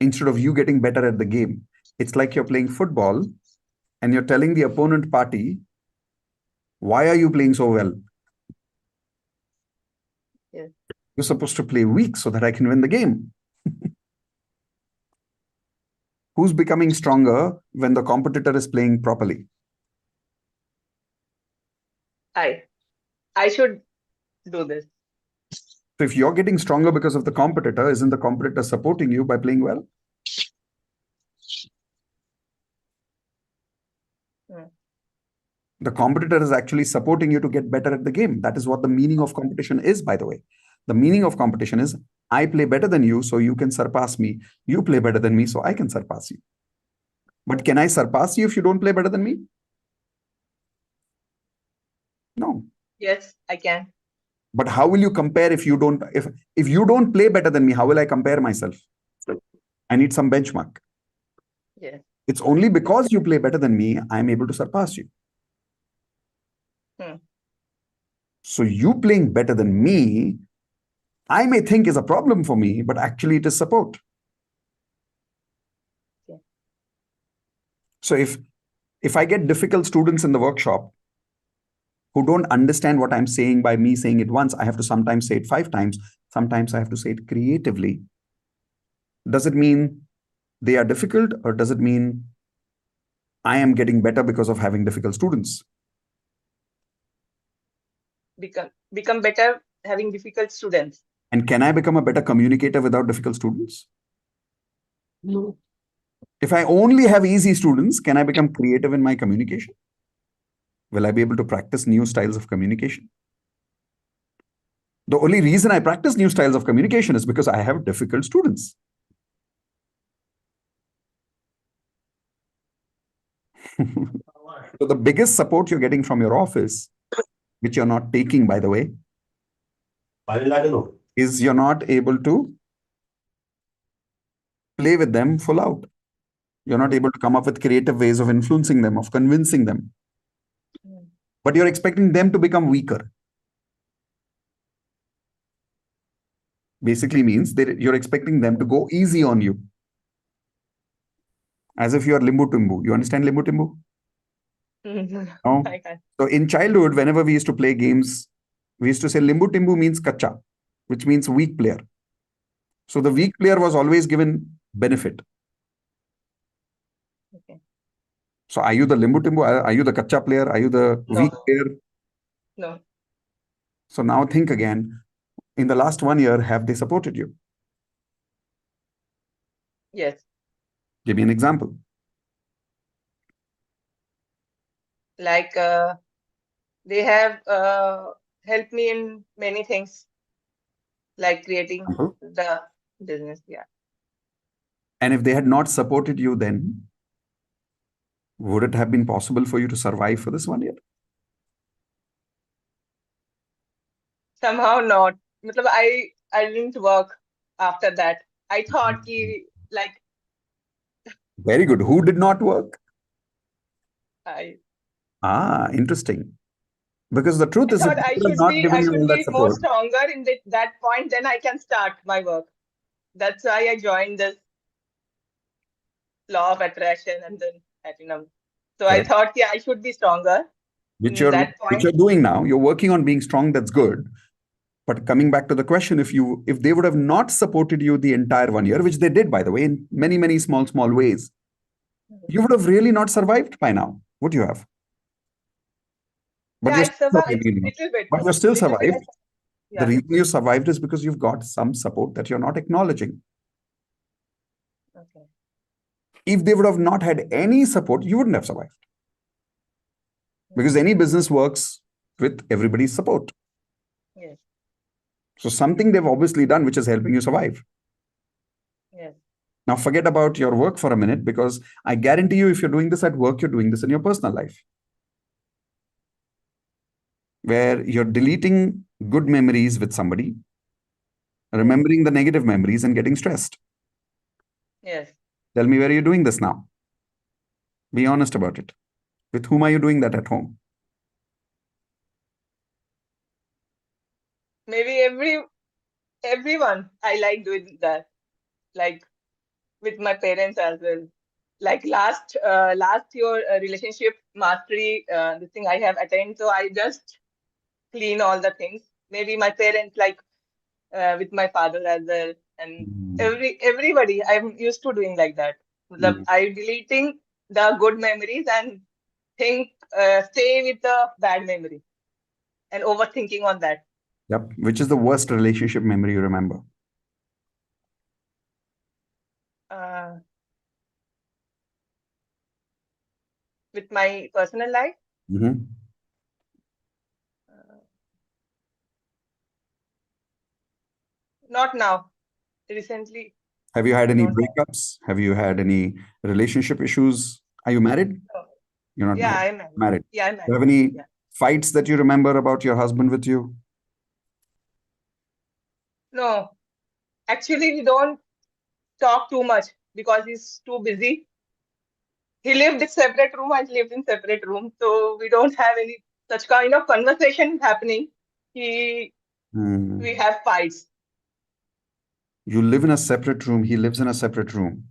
Instead of you getting better at the game, it's like you're playing football and you're telling the opponent party, why are you playing so well? Yes. You're supposed to play weak so that I can win the game. Who's becoming stronger when the competitor is playing properly? I should do this. So if you're getting stronger because of the competitor, isn't the competitor supporting you by playing well? The competitor is actually supporting you to get better at the game. That is what the meaning of competition is, by the way. The meaning of competition is I play better than you, so you can surpass me. You play better than me, so I can surpass you. But can I surpass you if you don't play better than me? No. Yes, I can. But how will you compare if you don't play better than me? How will I compare myself? I need some benchmark. Yes. It's only because you play better than me, I'm able to surpass you. So you playing better than me, I may think is a problem for me, but actually it is support. Yeah. So if I get difficult students in the workshop who don't understand what I'm saying by me saying it once, I have to sometimes say it 5 times. Sometimes I have to say it creatively. Does it mean they are difficult, or does it mean I am getting better because of having difficult students? Become better having difficult students. And can I become a better communicator without difficult students? No. If I only have easy students, can I become creative in my communication? Will I be able to practice new styles of communication? The only reason I practice new styles of communication is because I have difficult students. So the biggest support you're getting from your office, which you're not taking, by the way, is you're not able to play with them full out. You're not able to come up with creative ways of influencing them, of convincing them. But you're expecting them to become weaker. Basically means that you're expecting them to go easy on you. As if you are limbu timbu. You understand limbu timbu? No? I can't. So in childhood, whenever we used to play games, we used to say limbu timbu means kacha, which means weak player. So the weak player was always given benefit. Okay. So are you the limbu timbu? Are you the kacha player? Are you the weak player? No. So now think again. In the last 1 year, have they supported you? Yes. Give me an example. Like they have helped me in many things, like creating the business. Yeah. And if they had not supported you then, would it have been possible for you to survive for this 1 year? Somehow not. Matlab, I didn't work after that. I thought ki, like Very good. Who did not work? I Interesting. Because the truth is, if thought they I would have should not be given you all that more support, stronger in that point, then I can start my work. That's why I joined this law of attraction and then platinum. So I correct, thought, yeah, I should be stronger which in that which point. you're doing now, you're working on being strong, that's good. But coming back to the question, if they would have not supported you the entire 1 year, which they did, by the way, in many, many small ways, you would have really not survived by now, would you have? But Yeah, you're I still survived surviving now. little bit. But you're still Little bit. survived. The Yeah. reason you survived is because you've got some support that you're not acknowledging. Okay. If they would have not had any support, you wouldn't have survived. Because any business works with everybody's support. Yes. So something they've obviously done which is helping you survive. Yes. Now forget about your work for a minute, because I guarantee you, if you're doing this at work, you're doing this in your personal life, where you're deleting good memories with somebody, remembering the negative memories and getting stressed. Yes. Tell me where you're doing this now. Be honest about it. With whom are you doing that at home? Maybe everyone I like doing that. Like with my parents as well. Like last year relationship mastery the thing I have attained, so I just clean all the things. Maybe my parents, like with my father as well, and everybody I'm used to doing like that. I deleting the good memories and stay with the bad memory and overthinking on that. Yep. Which is the worst relationship memory you remember? With my personal life. Not now. Recently. Have you had any Don't have. breakups? Have you had any relationship issues? Are you married? No. You're not Yeah, married. I'm married. Married. Yeah, I'm Do you have married. any Yeah. fights that you remember about your husband with you? No. Actually, we don't talk too much because he's too busy. He lived in separate room, I lived in separate room. So we don't have any such kind of conversation happening. We have fights. You live in a separate room. He lives in a separate room.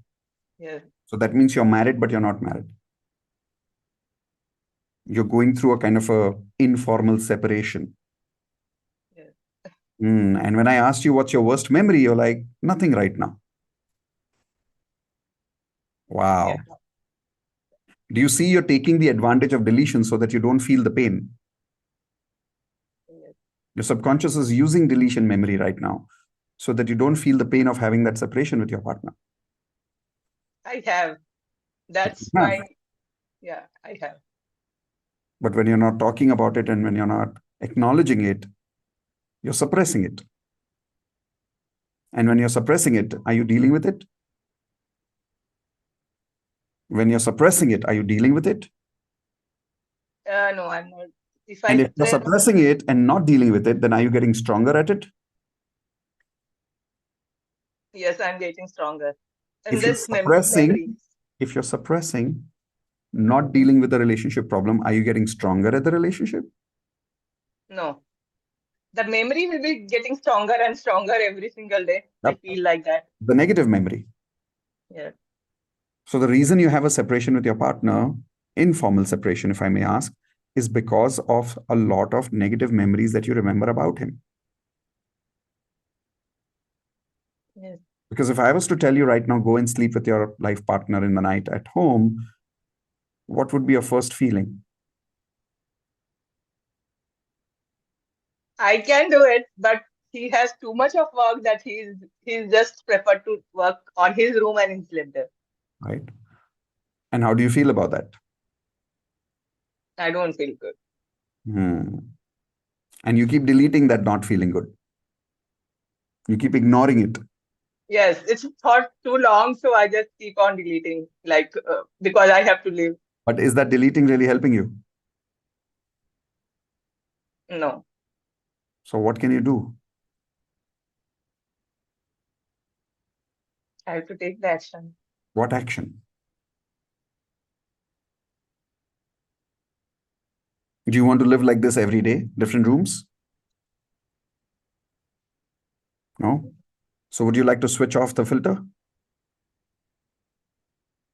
Yes. So that means you're married, but you're not married. You're going through a kind of a informal separation. Yes. And when I asked you what's your worst memory, you're like, nothing right now. Wow. Yeah. Do you see you're taking the advantage of deletion so that you don't feel the pain? Yes. Your subconscious is using deletion memory right now so that you don't feel the pain of having that separation with your partner. I have. That's Yeah. my, yeah, I have. But when you're not talking about it and when you're not acknowledging it, you're suppressing it. And when you're suppressing it, are you dealing with it? When you're suppressing it, are you dealing with it? No, I'm not. If I And if you're suppress, suppressing it and not dealing with it, then are you getting stronger at it? yes, I'm getting stronger. And If you're this memory. suppressing, not dealing with the relationship problem, are you getting stronger at the relationship? No. The memory will be getting stronger and stronger every single day. Yep. I feel like that. The negative memory. Yeah. So the reason you have a separation with your partner, informal separation, if I may ask, is because of a lot of negative memories that you remember about him. Yes. Because if I was to tell you right now, go and sleep with your life partner in the night at home, what would be your first feeling? I can do it, but he has too much of work that he's just preferred to work on his room and in sleep there. Right. And how do you feel about that? I don't feel good. And you keep deleting that not feeling good. You keep ignoring it. Yes, it's not too long, so I just keep on deleting, like because I have to leave. But is that deleting really helping you? No. So what can you do? I have to take the action. What action? Do you want to live like this every day? Different rooms? No? So would you like to switch off the filter?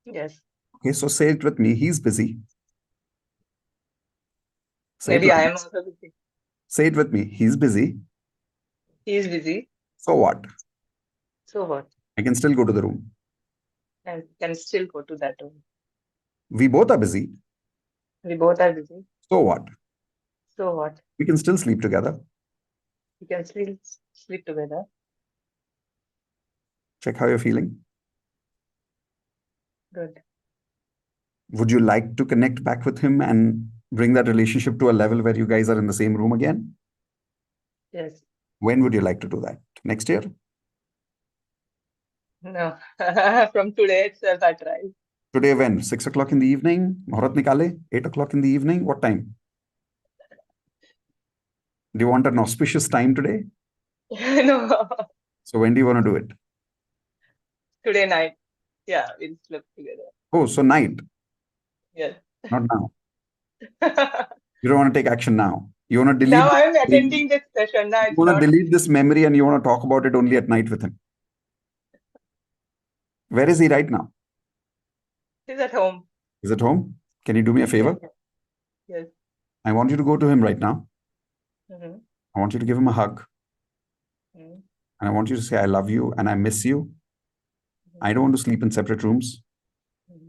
Yes. Okay, so say it with me. He's busy. Say Maybe it with I me. am also busy. Say it with me. He's busy. He is busy. So what? So what? I can still go to the room. And can still go to that room. We both are busy. We both are busy. So what? So what? We can still sleep together. We can still sleep together. Check how you're feeling. Good. Would you like to connect back with him and bring that relationship to a level where you guys are in the same room again? Yes. When would you like to do that? Next year? No. From today itself, I try. Today when? 6 o'clock in the evening? Muhurat nikale? 8 o'clock in the evening? What time? Do you want an auspicious time today? No. So when do you want to do it? Today night. Yeah, we'll sleep together. Oh, so night, Yes. not now. You don't want to take action now. You want to delete. Now I'm attending this session. Now You it's want not. to delete this memory and you want to talk about it only at night with him. Where is he right now? He's at home. Is at home? Can you do me a favor? Yes. I want you to go to him right now. Mm-hmm. I want you to give him a hug. Mm-hmm. And I want you to say, I love you and I miss you. Mm-hmm. I don't want to sleep in separate rooms. Mm-hmm.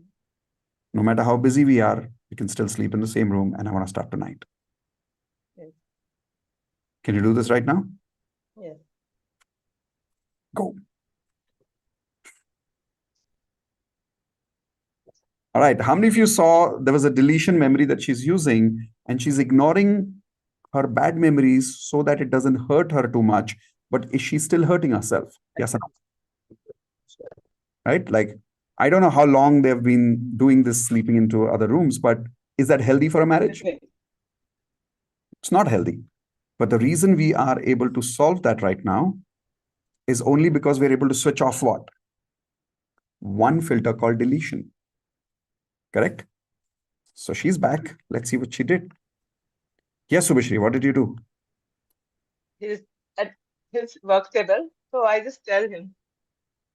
No matter how busy we are, we can still sleep in the same room and I want to start tonight. Yes. Can you do this right now? Yes. Go. All right. How many of you saw there was a deletion memory that she's using and she's ignoring her bad memories so that it doesn't hurt her too much but is she still hurting herself? Yes or no? Right? Like, I don't know how long they've been doing this, sleeping into other rooms, but is that healthy for a marriage? It's not healthy. But the reason we are able to solve that right now is only because we're able to switch off what? One filter called deletion. Correct? So she's back. Let's see what she did. Yes, Subhashri, what did you do? He's at his work table, so I just tell him.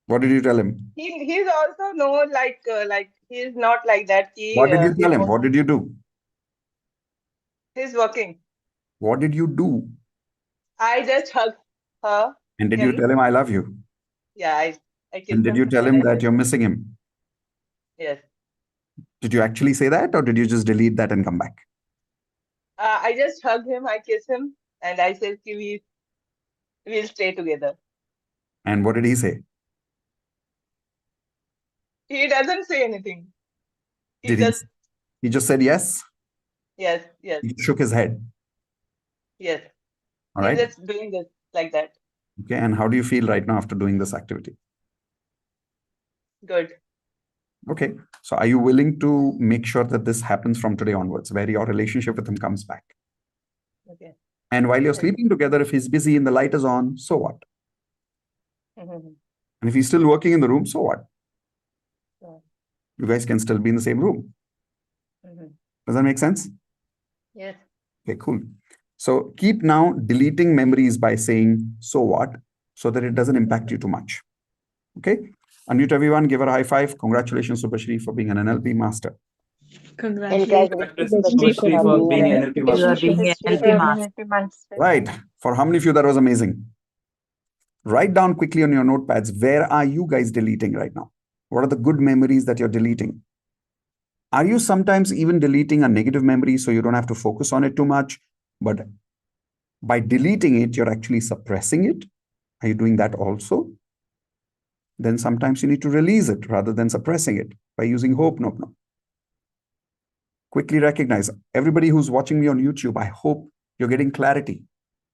What did you tell him? He's also like he's not like that. What did you He tell him? knows What did you do? he's working. What did you do? I just hug her. And did you tell him I love you? Yeah, I kiss And did him. you tell and him I that said, you're missing him? yes. Did you actually say that, or did you just delete that and come back? I just hug him, I kiss him, and I said we'll stay together. And what did he say? He doesn't say anything. He just said yes? Yes. He shook his head. Yes. All He's right. just doing this like that. Okay. And how do you feel right now after doing this activity? Good. Okay. So are you willing to make sure that this happens from today onwards, where your relationship with him comes back? Okay. And while you're sleeping together, if he's busy and the light is on, so what? Mm-hmm. And if he's still working in the room, so what? Yeah. You guys can still be in the same room. Mm-hmm. Does that make sense? Yes. Okay, cool. So keep now deleting memories by saying, so what? So that it doesn't impact you too much. Okay. Unmute everyone. Give her a high five. Congratulations, Subhashri, for being an NLP master. Congratulations, Subhashri, for being an NLP master. Right. For how many of you that was amazing? Write down quickly on your notepads, where are you guys deleting right now? What are the good memories that you're deleting? Are you sometimes even deleting a negative memory so you don't have to focus on it too much? But by deleting it, you're actually suppressing it. Are you doing that also? Then sometimes you need to release it rather than suppressing it by using hope. No. Quickly recognize. Everybody who's watching me on YouTube, I hope you're getting clarity.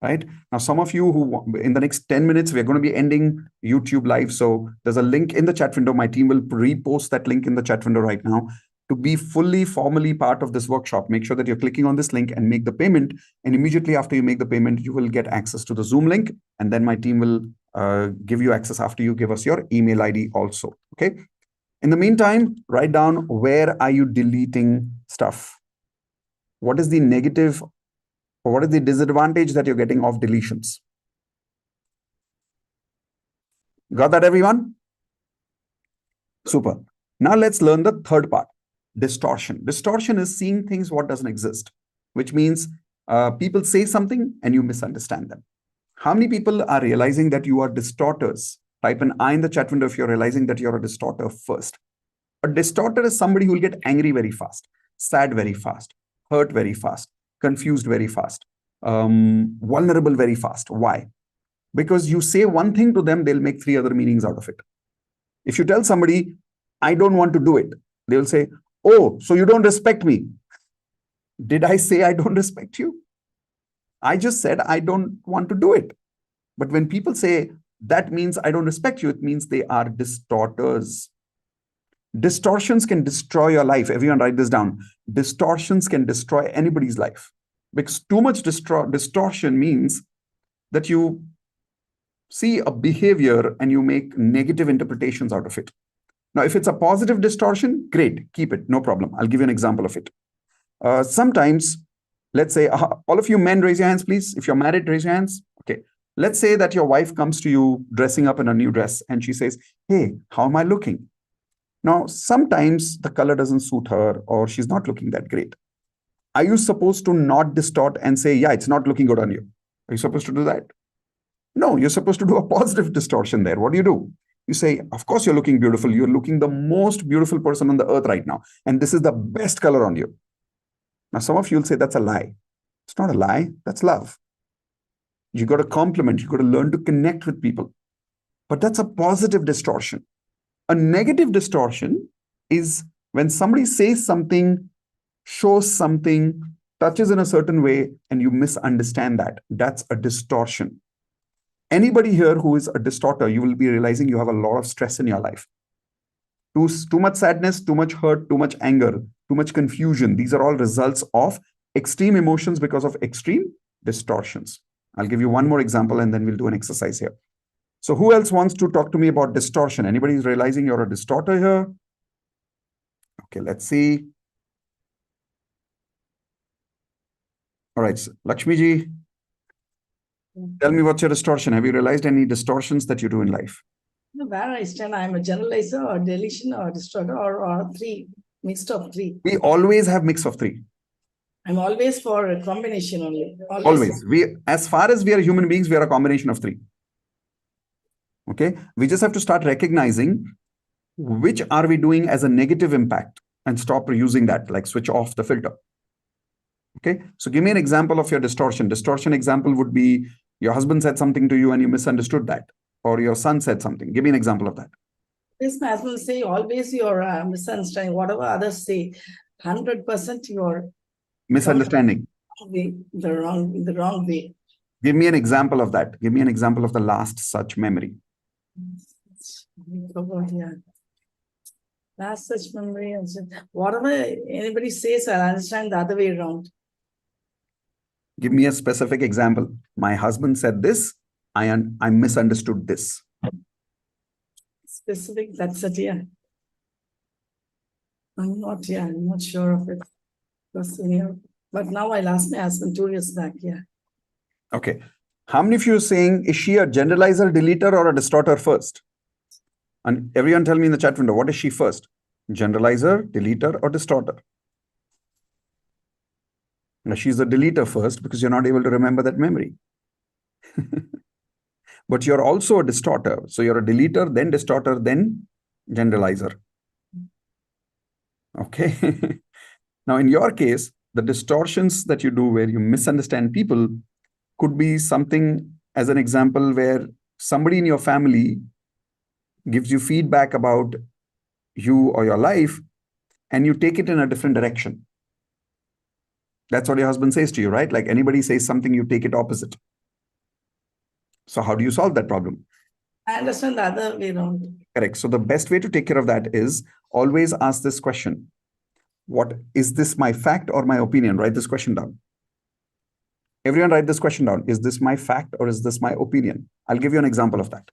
Right now, some of you who in the next 10 minutes, we're going to be ending YouTube live. So there's a link in the chat window. My team will repost that link in the chat window right now. To be formally part of this workshop, make sure that you're clicking on this link and make the payment. And immediately after you make the payment, you will get access to the Zoom link. And then my team will give you access after you give us your email ID also. Okay. In the meantime, write down, where are you deleting stuff? What is the negative or what is the disadvantage that you're getting of deletions? Got that, everyone? Super. Now let's learn the third part, distortion. Distortion is seeing things what doesn't exist, which means people say something and you misunderstand them. How many people are realizing that you are distorters? Type an I in the chat window if you're realizing that you're a distorter first. A distorter is somebody who will get angry very fast, sad very fast, hurt very fast, confused very fast, vulnerable very fast. Why? Because you say one thing to them, they'll make 3 other meanings out of it. If you tell somebody, I don't want to do it, they will say, oh, so you don't respect me. Did I say I don't respect you? I just said I don't want to do it. But when people say that means I don't respect you, it means they are distorters. Distortions can destroy your life. Everyone write this down. Distortions can destroy anybody's life, because too much distortion means that you see a behavior and you make negative interpretations out of it. Now, if it's a positive distortion, great, keep it, no problem. I'll give you an example of it. Sometimes, let's say, all of you men, raise your hands, please. If you're married, raise your hands. Okay. Let's say that your wife comes to you dressing up in a new dress and she says, hey, how am I looking? Now, sometimes the color doesn't suit her or she's not looking that great. Are you supposed to not distort and say, yeah, it's not looking good on you? Are you supposed to do that? No, you're supposed to do a positive distortion there. What do? You say, of course, you're looking beautiful. You're looking the most beautiful person on the earth right now. And this is the best color on you. Now, some of you will say that's a lie. It's not a lie. That's love. You got to compliment. You got to learn to connect with people. But that's a positive distortion. A negative distortion is when somebody says something, shows something, touches in a certain way, and you misunderstand that. That's a distortion. Anybody here who is a distorter, you will be realizing you have a lot of stress in your life. Too much sadness, too much hurt, too much anger, too much confusion. These are all results of extreme emotions because of extreme distortions. I'll give you one more example and then we'll do an exercise here. So who else wants to talk to me about distortion? Anybody is realizing you're a distorter here? Okay, let's see. All right, so Lakshmi ji, tell me what's your distortion. Have you realized any distortions that you do in life? No, where I stand, I am a generalizer or deletion or distorter or three, mixed of three. We always have mix of three. I'm always for a combination only. Always. As far as we are human beings, we are a combination of three. Okay. We just have to start recognizing which are we doing as a negative impact and stop using that, like switch off the filter. Okay. So give me an example of your distortion. Distortion example would be your husband said something to you and you misunderstood that, or your son said something. Give me an example of that. This man will say always you're misunderstanding whatever others say. 100% you're Misunderstanding. in the wrong way. Give me an example of that. Give me an example of the last such memory. Last such memory. Whatever anybody says, I'll understand the other way around. Give me a specific example. My husband said this. I misunderstood this. Specific, that's it, yeah. I'm not sure of it. But now I'll ask my husband 2 years back, yeah. Okay. How many of you are saying, is she a generalizer, deleter, or a distorter first? And everyone tell me in the chat window, what is she first? Generalizer, deleter, or distorter? Now, she's a deleter first because you're not able to remember that memory. But you're also a distorter. So you're a deleter, then distorter, then generalizer. Okay. Now, in your case, the distortions that you do where you misunderstand people could be something, as an example, where somebody in your family gives you feedback about you or your life, and you take it in a different direction. That's what your husband says to you, right? Like anybody says something, you take it opposite. So how do you solve that problem? I understand the other way around. Correct. So the best way to take care of that is always ask this question. What is this, my fact or my opinion? Write this question down. Everyone write this question down. Is this my fact or is this my opinion? I'll give you an example of that.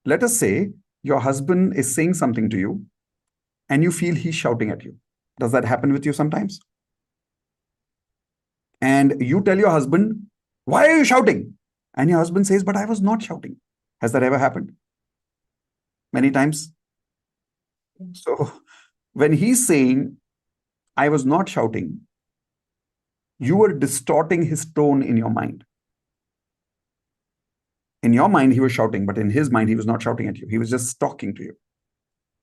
Let us say your husband is saying something to you and you feel he's shouting at you. Does that happen with you sometimes? And you tell your husband, why are you shouting? And your husband says, but I was not shouting. Has that ever happened? Many times. So when he's saying, I was not shouting, you were distorting his tone in your mind. In your mind, he was shouting, but in his mind, he was not shouting at you. He was just talking to you.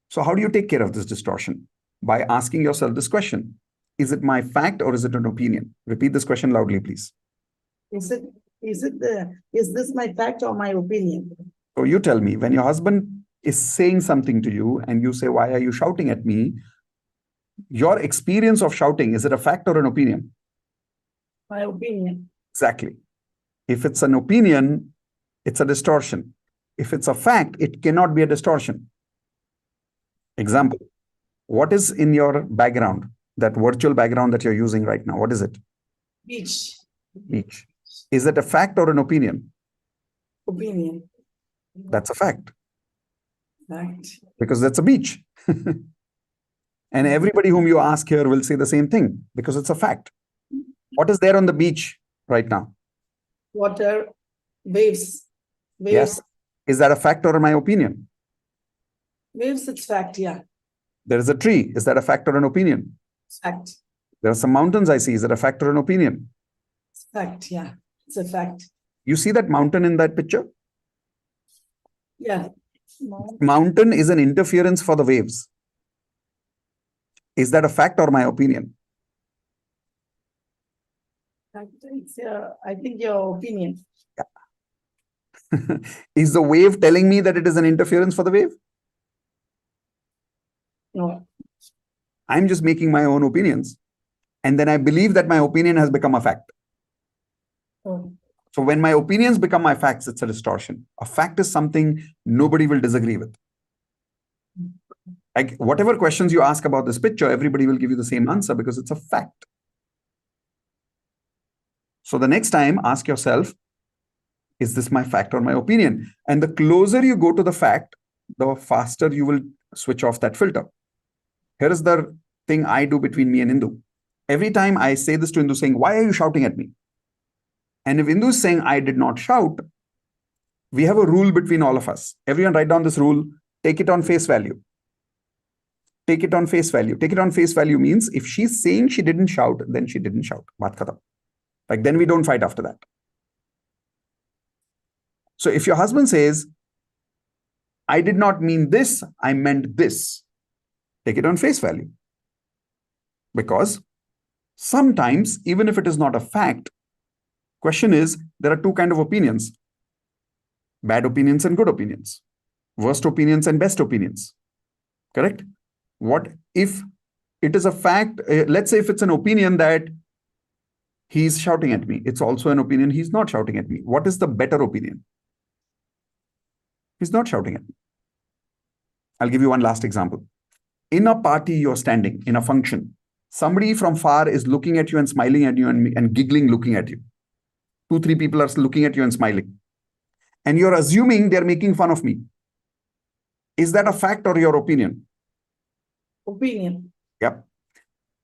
So how do you take care of this distortion? By asking yourself this question. Is it my fact or is it an opinion? Repeat this question loudly, please. Is this my fact or my opinion? So you tell me, when your husband is saying something to you and you say, why are you shouting at me? Your experience of shouting, is it a fact or an opinion? My opinion. Exactly. If it's an opinion, it's a distortion. If it's a fact, it cannot be a distortion. Example, what is in your background, that virtual background that you're using right now? What is it? Beach. Beach. Is it a fact or an opinion? Opinion. That's a fact. Fact. Because that's a beach. And everybody whom you ask here will say the same thing because it's a fact. What is there on the beach right now? Water, waves. Yes. Is that a fact or my opinion? Waves, it's fact, yeah. There is a tree. Is that a fact or an opinion? Fact. There are some mountains I see. Is it a fact or an opinion? It's fact, yeah. It's a fact. You see that mountain in that picture? Yeah. Mountain is an interference for the waves. Is that a fact or my opinion? It's, I think your opinion. Yeah. Is the wave telling me that it is an interference for the wave? No. I'm just making my own opinions. And then I believe that my opinion has become a fact. Oh. So when my opinions become my facts, it's a distortion. A fact is something nobody will disagree with. Like whatever questions you ask about this picture, everybody will give you the same answer because it's a fact. So the next time, ask yourself, is this my fact or my opinion? And the closer you go to the fact, the faster you will switch off that filter. Here is the thing I do between me and Indu. Every time I say this to Indu saying, why are you shouting at me? And if Indu is saying, I did not shout, we have a rule between all of us. Everyone write down this rule, take it on face value. Take it on face value. Take it on face value means if she's saying she didn't shout, then she didn't shout. Baat khatam. Like then we don't fight after that. So if your husband says, I did not mean this, I meant this, take it on face value. Because sometimes, even if it is not a fact, question is, there are two kinds of opinions. Bad opinions and good opinions. Worst opinions and best opinions. Correct? What if it is a fact? Let's say if it's an opinion that he's shouting at me. It's also an opinion he's not shouting at me. What is the better opinion? He's not shouting at me. I'll give you one last example. In a party, you're standing, in a function. Somebody from far is looking at you and smiling at you and giggling, looking at you. 2-3 people are looking at you and smiling. And you're assuming they're making fun of me. Is that a fact or your opinion? Opinion. Yep.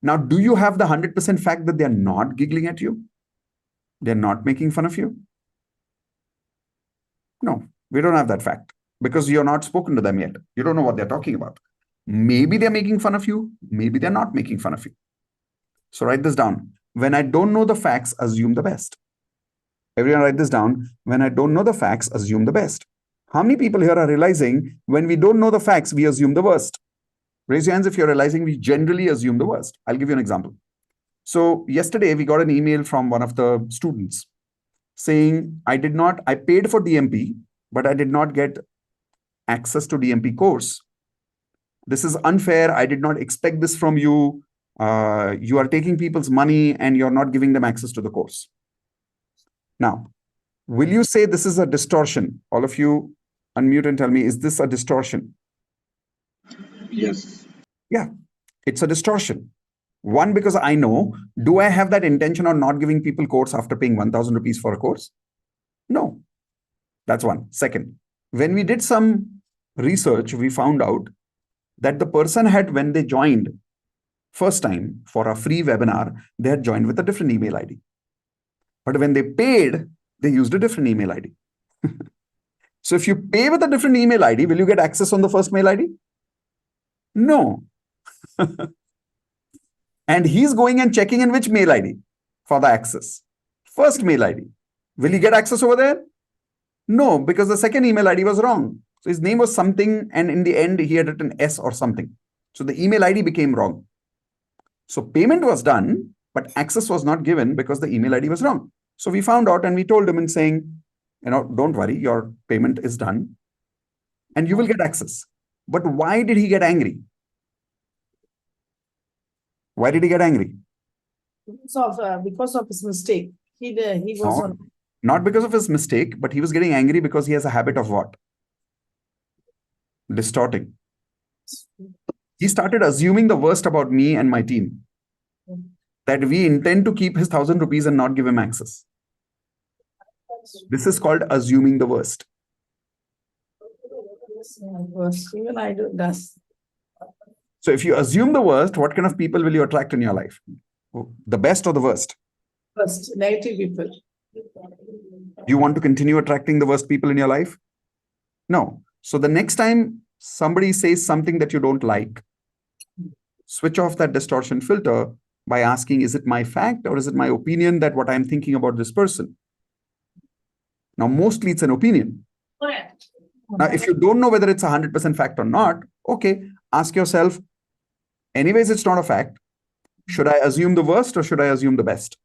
Now, do you have the 100% fact that they're not giggling at you? They're not making fun of you? No, we don't have that fact because you're not spoken to them yet. You don't know what they're talking about. Maybe they're making fun of you. Maybe they're not making fun of you. So write this down. When I don't know the facts, assume the best. Everyone write this down. When I don't know the facts, assume the best. How many people here are realizing when we don't know the facts, we assume the worst? Raise your hands if you're realizing we generally assume the worst. I'll give you an example. So yesterday we got an email from one of the students saying, I paid for DMP, but I did not get access to DMP course. This is unfair. I did not expect this from you. You are taking people's money and you're not giving them access to the course. Now, will you say this is a distortion? All of you unmute and tell me, is this a distortion? Yes. Yeah, it's a distortion. One, because I know, do I have that intention of not giving people course after paying 1,000 rupees for a course? No. That's one. Second, when we did some research, we found out that the person had, when they joined first time for a free webinar, they had joined with a different email ID. But when they paid, they used a different email ID. So if you pay with a different email ID, will you get access on the first mail ID? No. And he's going and checking in which mail ID for the access? First mail ID. Will he get access over there? No, because the second email ID was wrong. So his name was something, and in the end, he had written S or something. So the email ID became wrong. So payment was done, but access was not given because the email ID was wrong. So we found out and we told him in saying, don't worry, your payment is done and you will get access. But why did he get angry? Why did he get angry? Because of his mistake. He was No, on. not because of his mistake, but he was getting angry because he has a habit of what? Distorting. He started assuming the worst about me and my team. That we intend to keep his 1,000 rupees and not give him access. This is called assuming the worst. Even I do das. So if you assume the worst, what kind of people will you attract in your life? The best or the worst? First, negative people. Do you want to continue attracting the worst people in your life? No. So the next time somebody says something that you don't like, switch off that distortion filter by asking, is it my fact or is it my opinion that what I'm thinking about this person? Now, mostly it's an opinion. Now, if you don't know whether it's 100% fact or not, okay, ask yourself, anyways, it's not a fact. Should I assume the worst or should I assume the best?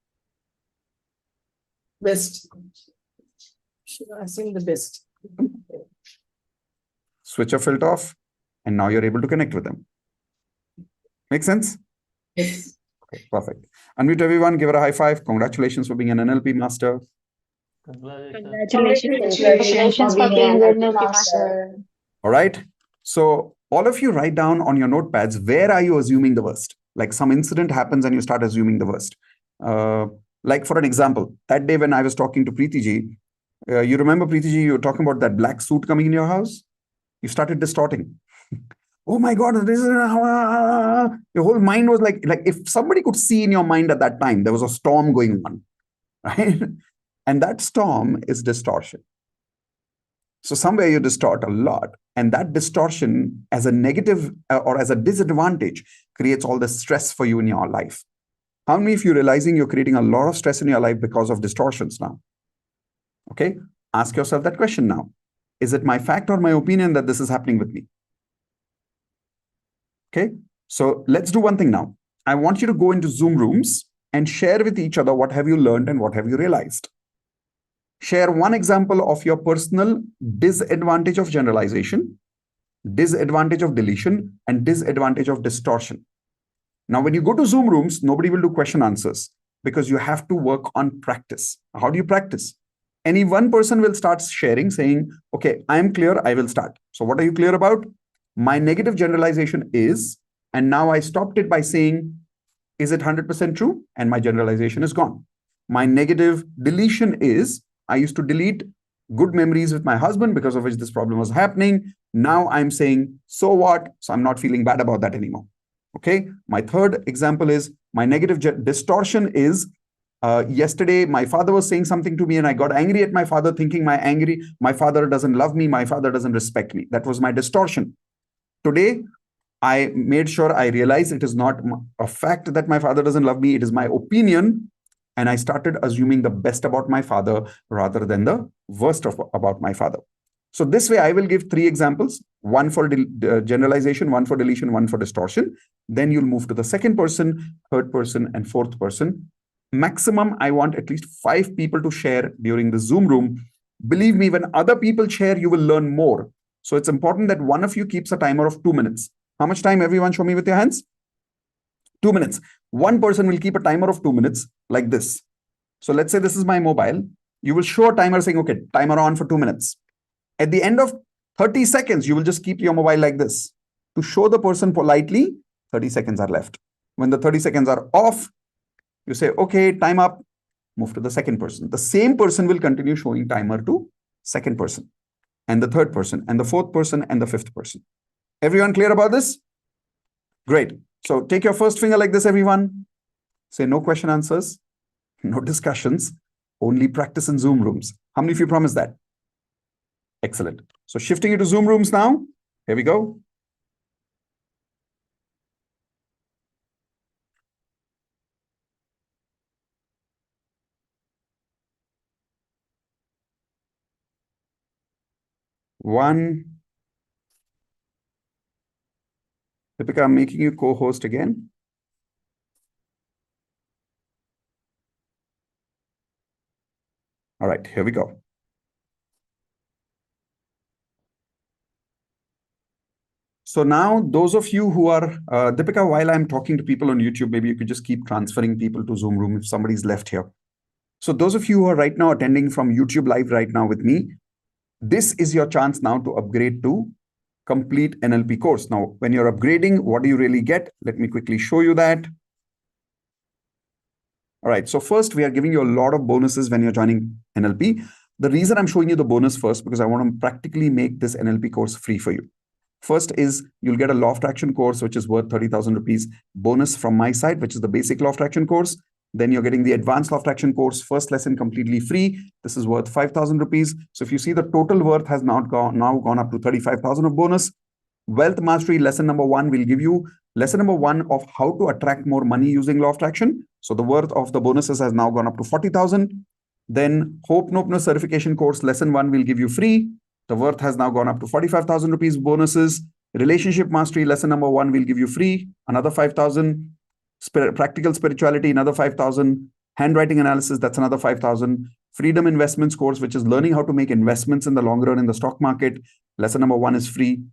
Best. Should I assume the best? Switch your filter off, and now you're able to connect with them. Make sense? Yes. Okay, perfect. Unmute everyone, give her a high five. Congratulations for being an NLP master. Congratulations for being NLP master. All right. So all of you write down on your notepads, where are you assuming the worst? Like some incident happens and you start assuming the worst. Like for an example, that day when I was talking to Preeti ji, you remember Preeti ji, you were talking about that black suit coming in your house? You started distorting. Oh my God, this is, your whole mind was like if somebody could see in your mind at that time, there was a storm going on, right? And that storm is distortion. So somewhere you distort a lot, and that distortion as a negative or as a disadvantage creates all the stress for you in your life. How many of you realizing you're creating a lot of stress in your life because of distortions now? Okay, ask yourself that question now. Is it my fact or my opinion that this is happening with me? Okay, so let's do one thing now. I want you to go into Zoom rooms and share with each other what have you learned and what have you realized. Share one example of your personal disadvantage of generalization, disadvantage of deletion, and disadvantage of distortion. Now, when you go to Zoom rooms, nobody will do question answers because you have to work on practice. How do you practice? Any one person will start sharing, saying, okay, I am clear, I will start. So what are you clear about? My negative generalization is, and now I stopped it by saying, is it 100% true? And my generalization is gone. My negative deletion is, I used to delete good memories with my husband because of which this problem was happening. Now I'm saying, so what? So I'm not feeling bad about that anymore. Okay. My third example is my negative distortion is, yesterday my father was saying something to me and I got angry at my father, thinking my father doesn't love me, my father doesn't respect me. That was my distortion. Today, I made sure I realized it is not a fact that my father doesn't love me. It is my opinion. And I started assuming the best about my father rather than the worst about my father. So this way, I will give 3 examples, one for generalization, one for deletion, one for distortion. Then you'll move to the second person, third person, and fourth person. Maximum, I want at least 5 people to share during the Zoom room. Believe me, when other people share, you will learn more. So it's important that one of you keeps a timer of 2 minutes. How much time, everyone? Show me with your hands. 2 minutes. One person will keep a timer of 2 minutes like this. So let's say this is my mobile. You will show a timer saying, okay, timer on for 2 minutes. At the end of 30 seconds, you will just keep your mobile like this. To show the person politely, 30 seconds are left. When the 30 seconds are off, you say, okay, time up, move to the second person. The same person will continue showing timer to second person, and the third person, and the fourth person, and the fifth person. Everyone clear about this? Great. So take your first finger like this, everyone. Say no question answers, no discussions, only practice in Zoom rooms. How many of you promise that? Excellent. So shifting into Zoom rooms now. Here we go. One. Deepika, I'm making you co-host again. All right, here we go. So now those of you who are, Deepika, while I'm talking to people on YouTube, maybe you could just keep transferring people to Zoom room if somebody's left here. So those of you who are right now attending from YouTube Live right now with me, this is your chance now to upgrade to complete NLP course. Now, when you're upgrading, what do you really get? Let me quickly show you that. All right, so first we are giving you a lot of bonuses when you're joining NLP. The reason I'm showing you the bonus first, because I want to practically make this NLP course free for you. First is you'll get a law of attraction course, which is worth 30,000 rupees bonus from my side, which is the basic law of attraction course. Then you're getting the advanced law of attraction course, first lesson completely free. This is worth 5,000 rupees. So if you see, the total worth has now gone up to 35,000 of bonus. Wealth mastery lesson number 1 will give you lesson number 1 of how to attract more money using law of attraction. So the worth of the bonuses has now gone up to 40,000. Then Hope Nopeness certification course lesson 1 will give you free. The worth has now gone up to 45,000 rupees bonuses. Relationship mastery lesson number 1 will give you free, another 5,000. Practical spirituality, another 5,000. Handwriting analysis, that's another 5,000. Freedom investments course, which is learning how to make investments in the long run in the stock market. Lesson number 1 is free.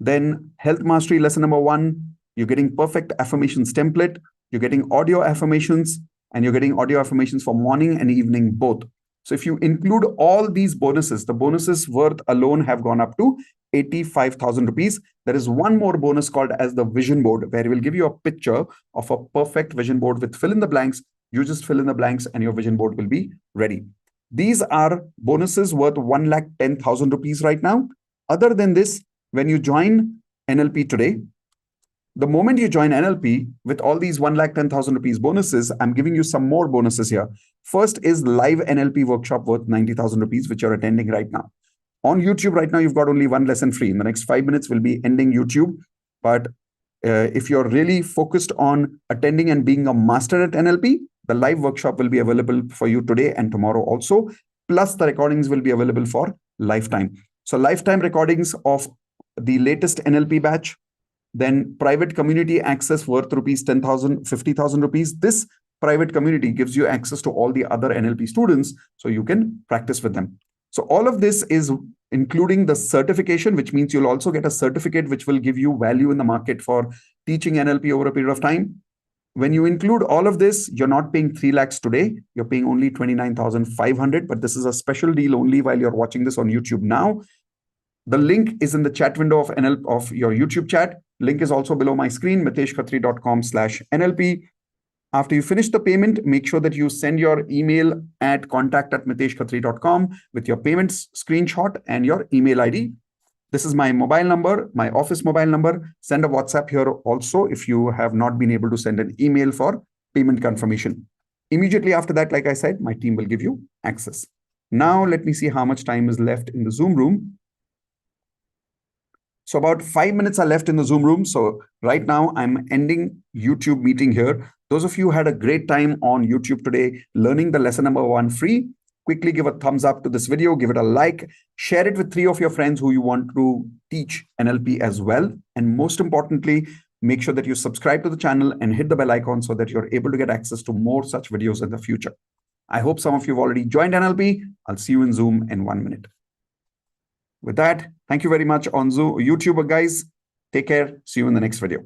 Then health mastery lesson number 1, you're getting perfect affirmations template. You're getting audio affirmations, and you're getting audio affirmations for morning and evening both. So if you include all these bonuses, the bonuses worth alone have gone up to 85,000 rupees. There is one more bonus called as the vision board, where we will give you a picture of a perfect vision board with fill in the blanks. You just fill in the blanks and your vision board will be ready. These are bonuses worth 1,10,000 rupees right now. Other than this, when you join NLP today, the moment you join NLP with all these 1,10,000 rupees bonuses, I'm giving you some more bonuses here. First is live NLP workshop worth 90,000 rupees, which you're attending right now. On YouTube right now, you've got only one lesson free. In the next 5 minutes, we'll be ending YouTube. But if you're really focused on attending and being a master at NLP, the live workshop will be available for you today and tomorrow also. Plus, the recordings will be available for lifetime. So lifetime recordings of the latest NLP batch, then private community access worth rupees 10,000, 50,000 rupees. This private community gives you access to all the other NLP students so you can practice with them. So all of this is including the certification, which means you'll also get a certificate which will give you value in the market for teaching NLP over a period of time. When you include all of this, you're not paying 3 lakhs today. You're paying only 29,500, but this is a special deal only while you're watching this on YouTube now. The link is in the chat window of your YouTube chat. Link is also below my screen, miteshkhatri.com/NLP. After you finish the payment, make sure that you send your email at contact@miteshkhatri.com with your payments screenshot and your email ID. This is my mobile number, my office mobile number. Send a WhatsApp here also if you have not been able to send an email for payment confirmation. Immediately after that, like I said, my team will give you access. Now, let me see how much time is left in the Zoom room. So about 5 minutes are left in the Zoom room. So right now I'm ending YouTube meeting here. Those of you who had a great time on YouTube today, learning the lesson number 1 free, quickly give a thumbs up to this video, give it a like, share it with 3 of your friends who you want to teach NLP as well. And most importantly, make sure that you subscribe to the channel and hit the bell icon so that you're able to get access to more such videos in the future. I hope some of you have already joined NLP. I'll see you in Zoom in 1 minute. With that, thank you very much on Zoom, YouTube, guys. Take care. See you in the next video.